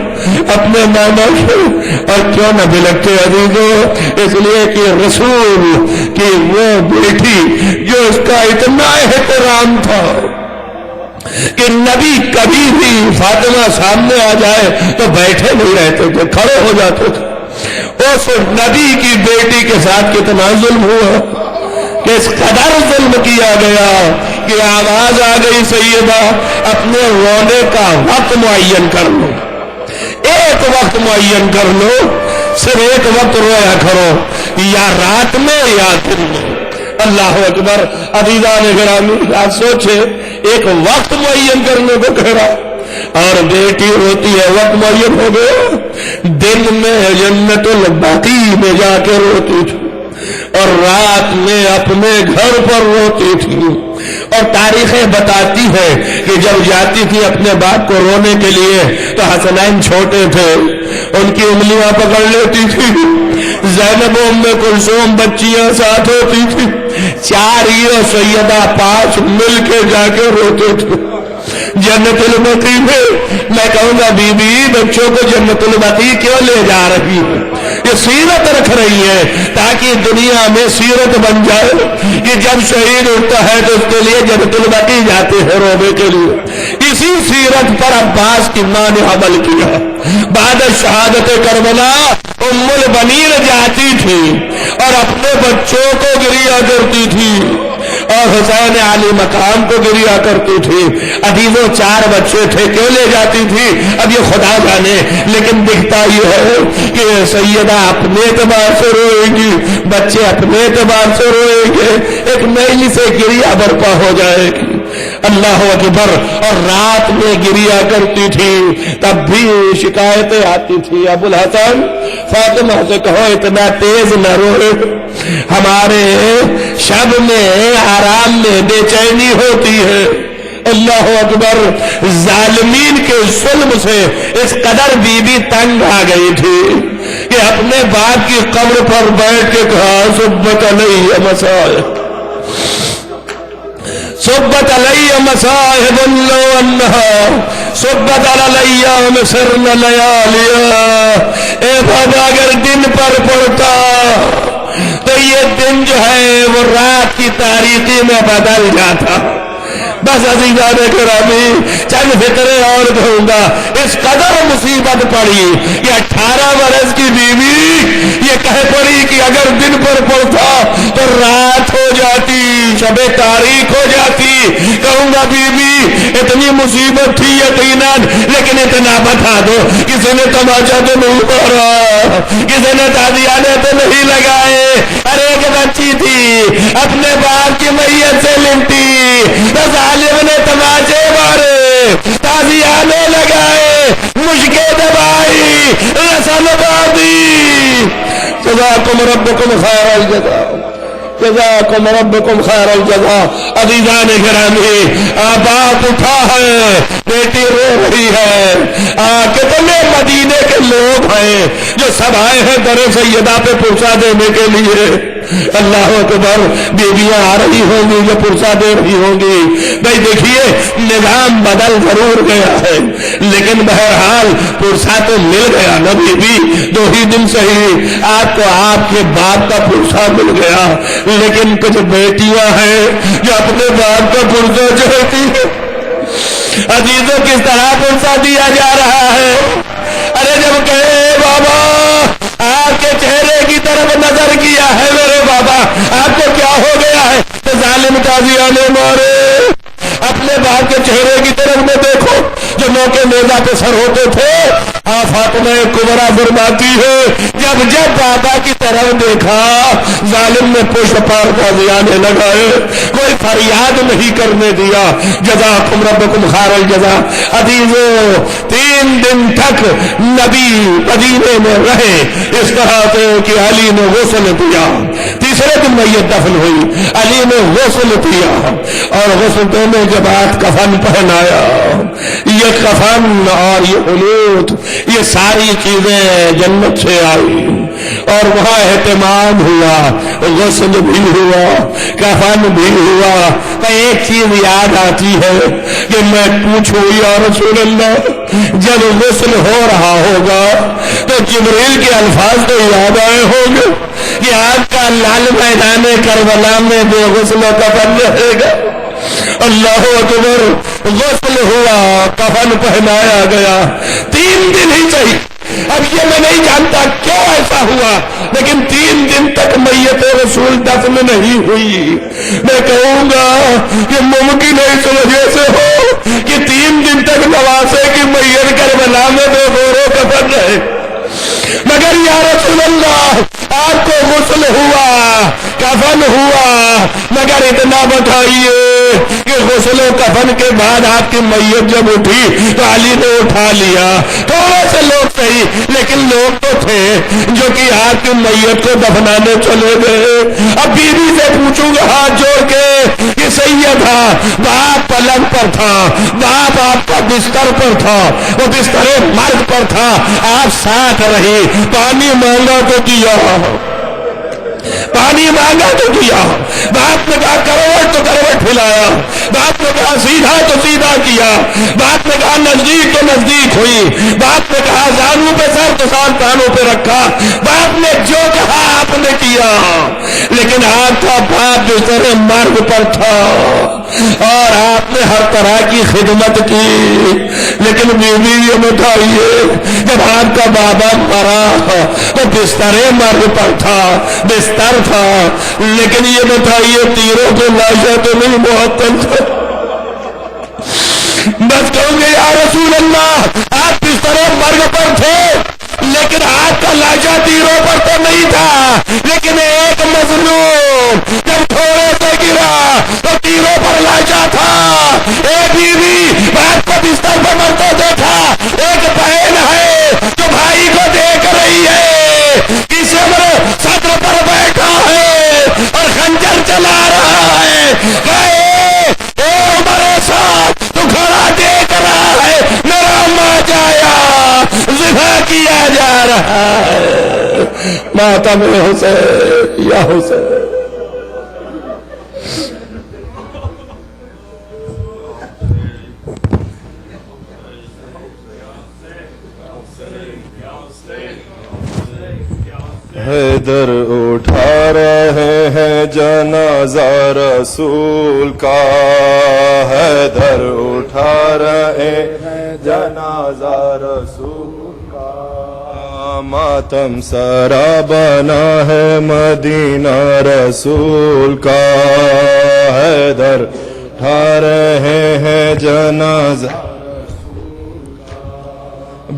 اپنے نانا سے۔ اور کیوں نہ بلکتے عزیزوں، اس لیے کہ رسول کی وہ بیٹی جو اس کا اتنا احترام تھا کہ نبی کبھی بھی فاطمہ سامنے آ جائے تو بیٹھے نہیں رہتے تھے، کھڑے ہو جاتے تھے۔ اس نبی کی بیٹی کے ساتھ کتنا ظلم ہوا، کہ اس قدر ظلم کیا گیا کہ آواز آ گئی، سیدہ اپنے رونے کا وقت معین کر لو، ایک وقت معین کر لو، صرف ایک وقت رویا کرو، یا رات میں یا دن میں۔ اللہ اکبر۔ عزیزان گرامی آپ سوچے، ایک وقت معین کرنے کو کہہ رہا، اور بیٹی روتی ہے، وقت معین ہو گیا، دن میں جنت البقیع میں جا کے روتی تھی اور رات میں اپنے گھر پر روتی تھی۔ اور تاریخیں بتاتی ہے کہ جب جاتی تھی اپنے باپ کو رونے کے لیے تو حسنین چھوٹے تھے، ان کی انگلیاں پکڑ لیتی تھی، زینب ام کلثوم بچیاں ساتھ ہوتی تھی، 4 یہ سیدہ 5 مل کے جا کے روتے تھے جنت البقیع میں۔ میں کہوں گا بی بی بچوں کو جنت البقیع کیوں لے جا رہی ہے؟ یہ سیرت رکھ رہی ہے تاکہ دنیا میں سیرت بن جائے کہ جب شہید اٹھتا ہے تو اس کے لیے جنت البقیع جاتے ہیں رونے کے لیے۔ اسی سیرت پر عباس کی ماں نے عمل کیا۔ بعد شہادت کربلا ام البنین جاتی تھی اور اپنے بچوں کو گریا کرتی تھی اور حسین علی مقام کو گریا کرتی تھی۔ عزیزوں 4 بچے تھے، کیوں لے جاتی تھی اب یہ خدا جانے، لیکن دکھتا یہ ہے کہ سیدہ اپنے اعتبار سے روئیں گی، بچے اپنے اعتبار سے روئیں گے، ایک نئی سے گریا برپا ہو جائے گی۔ اللہ اکبر۔ اور رات میں گریا کرتی تھی، تب بھی شکایتیں آتی تھی، ابو الحسن فاطمہ سے کہو اتنا تیز نہ روئے، ہمارے شب میں آرام میں بے چینی ہوتی ہے۔ اللہ اکبر۔ ظالمین کے ظلم سے اس قدر بی بی تنگ آ گئی تھی کہ اپنے باپ کی قبر پر بیٹھ کے کہا صبت علیہ مصائب، صبت علیہ مصائب لو انہا صبت علیہ مسرن لیالیا۔ اے بابا اگر دن پر پڑتا تو یہ دن جو ہے وہ رات کی تاریکی میں بدل جاتا۔ بس عزیزان گرامی چند فکریں اور کہوں گا، اس قدر مصیبت پڑی کہ 18 برس کی بیوی یہ کہہ پڑی کہ اگر دن پر پڑتا تو رات ہو جاتی، شب تاریک ہو جاتی۔ کہوں گا بیوی اتنی مصیبت تھی یقیناً، لیکن اتنا بتا دو کسی نے تماچا تو نہیں مارا، کسی نے تازیانے تو نہیں لگائے۔ ارے ایک بچی تھی اپنے باپ کی میت سے لمٹی، ظالم نے تماچے مارے، تازیانے لگائے، مشکیں دبائی، رسل بادی۔ جزاکم ربکم خیر الجزاء۔ جزاکم ربکم خیر الجزا۔ عزیزان گرامی، باپ اٹھا ہے، بیٹی رو رہی ہے، کتنے مدینے کے لوگ ہیں جو سب آئے ہیں در سیدہ پہ پرسہ دینے کے لیے۔ اللہ اکبر، بیویاں آ رہی ہوں گی جو پرسہ دے رہی ہوں گی۔ بھائی دیکھیے، نظام بدل ضرور گیا ہے لیکن بہرحال پرسہ تو مل گیا نا بی بی، 2 ہی دن صحیح، آپ کو آپ کے باپ کا پرسہ مل گیا، لیکن کچھ بیٹیاں ہیں جو اپنے باپ کا پرسہ چاہتی ہیں۔ عزیزوں، کس طرح پرسہ دیا جا رہا ہے؟ ارے جب کہے بابا آپ کے چہرے کی طرف نظر کیا ہے میرے بابا، آپ کو کیا ہو گیا ہے؟ تو ظالم تازیہ نے مارے، اپنے باپ کے چہرے کی طرف میں دیکھو جو موقع نیزہ پہ سر ہوتے تھے۔ فاطمہ کبریٰ فرماتی ہے جب بابا کی طرف دیکھا ظالم نے پشت پار تازیہ نے لگائے، کوئی فریاد نہیں کرنے دیا۔ جزاکم ربکم خیر الجزا۔ عزیزو، 3 دن تک نبی مدینے میں رہے اس طرح سے کہ علی نے غسل کیا۔ تیسرے دن میت دفن ہوئی، علی نے غسل کیا اور غسل دینے کے بعد کفن پہنایا۔ یہ کفن اور یہ حنوط، یہ ساری چیزیں جنت سے آئی اور وہاں اہتمام ہوا، غسل بھی ہوا، کفن بھی ہوا۔ تو ایک چیز یاد آتی ہے کہ میں پوچھوں یا رسول اللہ، جب غسل ہو رہا ہوگا تو جبریل کے الفاظ تو یاد آئے ہوں گے کہ آپ کا لال میدان کربلا میں بے غسل و کفن رہے گا۔ اللہ اکبر، غسل ہوا، کفن پہنایا گیا، 3 دن ہی صحیح۔ اب یہ میں نہیں جانتا کیوں ایسا ہوا لیکن 3 دن تک میت رسول دفن نہیں ہوئی۔ میں کہوں گا کہ ممکن ہے اس وجہ سے ہو کہ 3 دن تک نواسے کی میت کربلا میں بے غور و کفن رہے، مگر یا رسول اللہ آپ کو غسل ہوا، کفن ہوا، مگر اتنا بتائیے کہ غسل و کفن کے بعد آپ کی میت جب اٹھی تو علی نے اٹھا لیا۔ تھوڑے سے لوگ صحیح لیکن لوگ تو تھے جو کہ آپ کی میت کو دفنانے چلے گئے۔ اب بیوی سے پوچھوں گا ہاتھ جوڑ کے کہ سید تھا، باپ پلنگ پر تھا، باپ آپ کا بستر پر تھا، وہ بستر مرگ پر تھا، آپ ساتھ رہی، پانی مانگا تو دیا، پانی مانگا تو دیا، باپ نے کہا کروٹ تو کروٹ پھلایا، باپ نے کہا سیدھا تو سیدھا کیا، باپ نے کہا نزدیک تو نزدیک ہوئی، باپ نے کہا زانو پہ سر تو سان تانوں پہ رکھا، باپ نے جو کہا آپ نے کیا، لیکن آپ کا باپ بستر مرگ پر تھا اور آپ نے ہر طرح کی خدمت کی۔ لیکن بیوی یہ بتائیے جب آپ کا بابا مرا تو بستر مرگ پر تھا، بستر تھا، لیکن یہ بتائیے تیروں کو لاشا تو نہیں معطل تھا؟ بس کہوں گے یا رسول اللہ آپ بستر مرگ پر تھے لیکن آپ کا لاشا تیروں پر تو نہیں تھا، لیکن ایک مظلوم جب تھوڑے سے گرا تو تیروں پر لاشا تھا۔ ایک بیوی باپ کو بستر پر مرتے دیکھا، ایک بہن ہے جو بھائی کو دیکھ رہی ہے، کسی صدر پر بیٹھا ہے اور خنجر چلا رہا ہے، اے عمر ساتھ تو کھڑا دیکھ رہا ہے، میرا ماں جایا ذبح کیا جا رہا ہے، ماتم حسین یا حسین۔ حیدر اٹھا رہے ہیں جنازہ رسول کا، حیدر اٹھا رہے ہیں جنازہ رسول کا، ماتم سرا بنا ہے مدینہ رسول کا، حیدر اٹھا رہے ہیں جنازہ،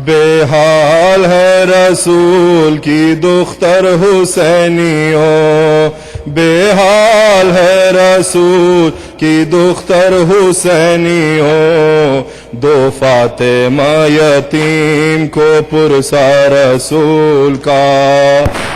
بے حال ہے رسول کی دختر حسینیوں، بے حال ہے رسول کی دختر حسینیوں، 2 فاطمہ یتیم کو پرسا رسول کا،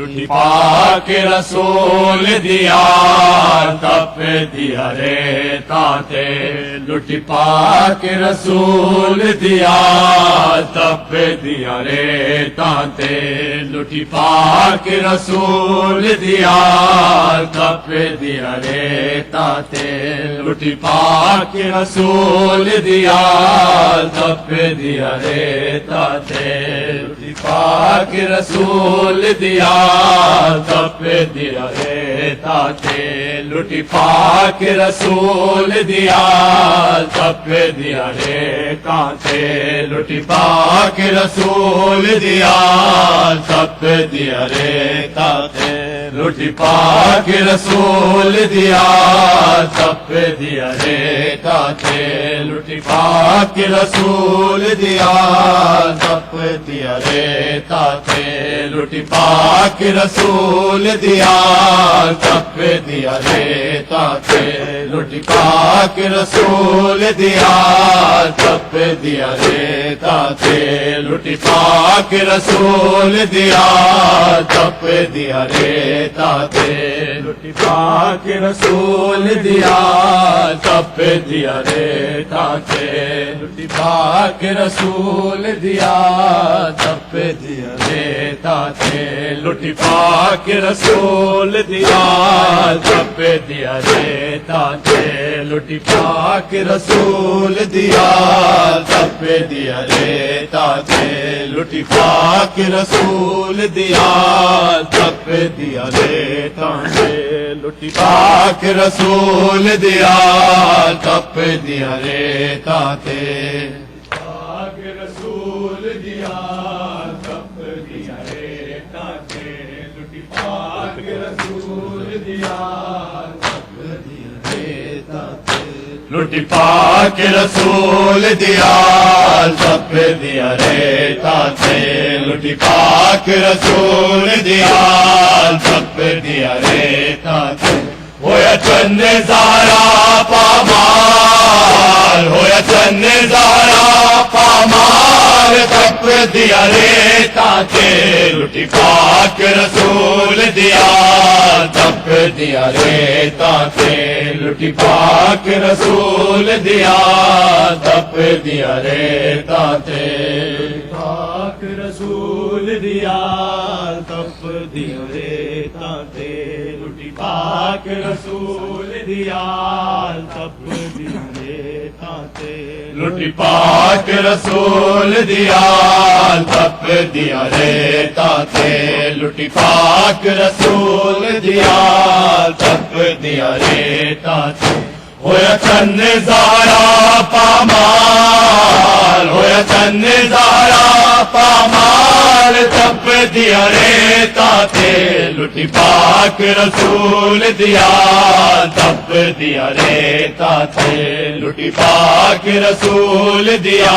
لٹی پاک رسول دیا تپ دیا رے تاتے لٹی پاک رسول دیا تپ دیا رے تاتے لٹی پاک رسول دیا تپ دیا رے تاتے لٹی پاک رسول دیا تپ دیا رے تاتے لٹی پاک رسول دیا تپ دیا رے تاتے لٹی پاک رسول دیا تپ دیا رے تاتے لٹی پاک رسول دیا تپ دیا رے تاتے لٹی پاک رسول دیا تپ دیا رے تاتے لٹی پاک رسول دیا تپ دیا رے تاتے لٹی پاک رسول دیا تپ دیا رے تاتے لٹی پاک رسول دیا تپ دیا رے تاتے لٹی پاک رسول دیا تپ دیا رے تاتے لٹی پاک رسول دیا تپ دیا رے تاتے لٹی پاک رسول دیا تپ دیا رے تاتے لٹی پاک رسول دیا تپ دیا رے تاتے لٹی پاک رسول دیا تپ دیا رے تاتے لٹی پاک رسول دیا تپ دیا رے تاتے لٹی پاک رسول دیا تپ دیا رے تاتے پاک رسول دیا تپ دیا رے تاتے لٹی پاک رسول دیا تپ دیا رے تاتے لٹی پاک رسول دیا تپ دیا رے تاتے لٹی پاک رسول دیا تپ دیا رے تاتے ہویا چند زارا پامال ہویا چند زارا پامال تپ دیا رے تاتے لٹی پاک رسول دیا تپ دیا رے تاتے لٹی پاک رسول دیا تپ دیا رے تاتے پاک رسول دیا تپ دیا رے تاتے لٹی پاک رسول دیا تپ دیا رے تاتے لٹی پاک رسول دیا تپ دیا رے تاتے لٹی پاک رسول دیا تپ دیا رے تاتے ہویا چند زارا پامال ہویا چند زارا پامال تپ دیا رے تاتے لٹی پاک رسول دیا تپ دیا رے تاتے لٹی پاک رسول دیا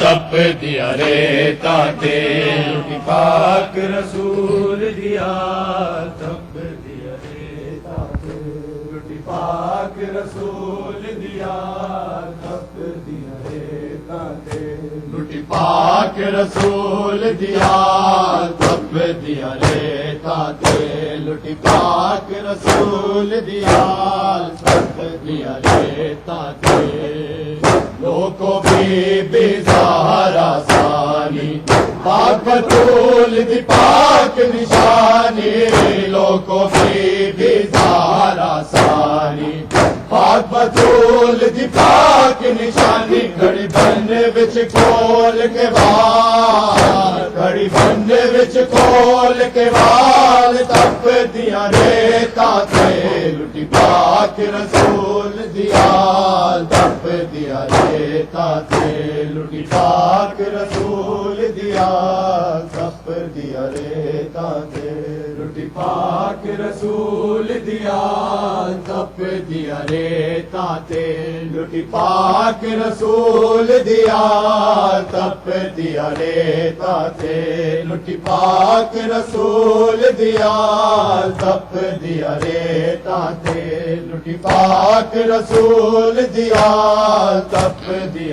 تپ دیا رے تاتے لٹی پاک رسول دیا تپ دیا رے تاتے لٹی پاک رسول دیا تپ دیا رے تاتے لٹی پاک رسول دیا تپ دیا رے تاتے لٹی پاک رسول دیا تپ دیا رے تاتے لوگوں بی بی زہرا ثانی پاک بطول دی پاک نشانی لوگوں بی بی زہرا ثانی پاک بطول دی پاک نشانی گھڑی بن وچ کھول کے وال گھڑی بن وچ کھول کے وال تپ دیا رے تاتے لٹی پاک رسول دیا تپ دیا رے تاتے لٹی پاک رسول دیا تپ دیا رے تاتے لٹی پاک رسول دیا تپ دیا رے تاتے لٹی پاک رسول دیا تپ دیا رے تاتے لٹی پاک رسول دیا تپ دیا رے تاتے لٹی پاک رسول دیا تپ دیا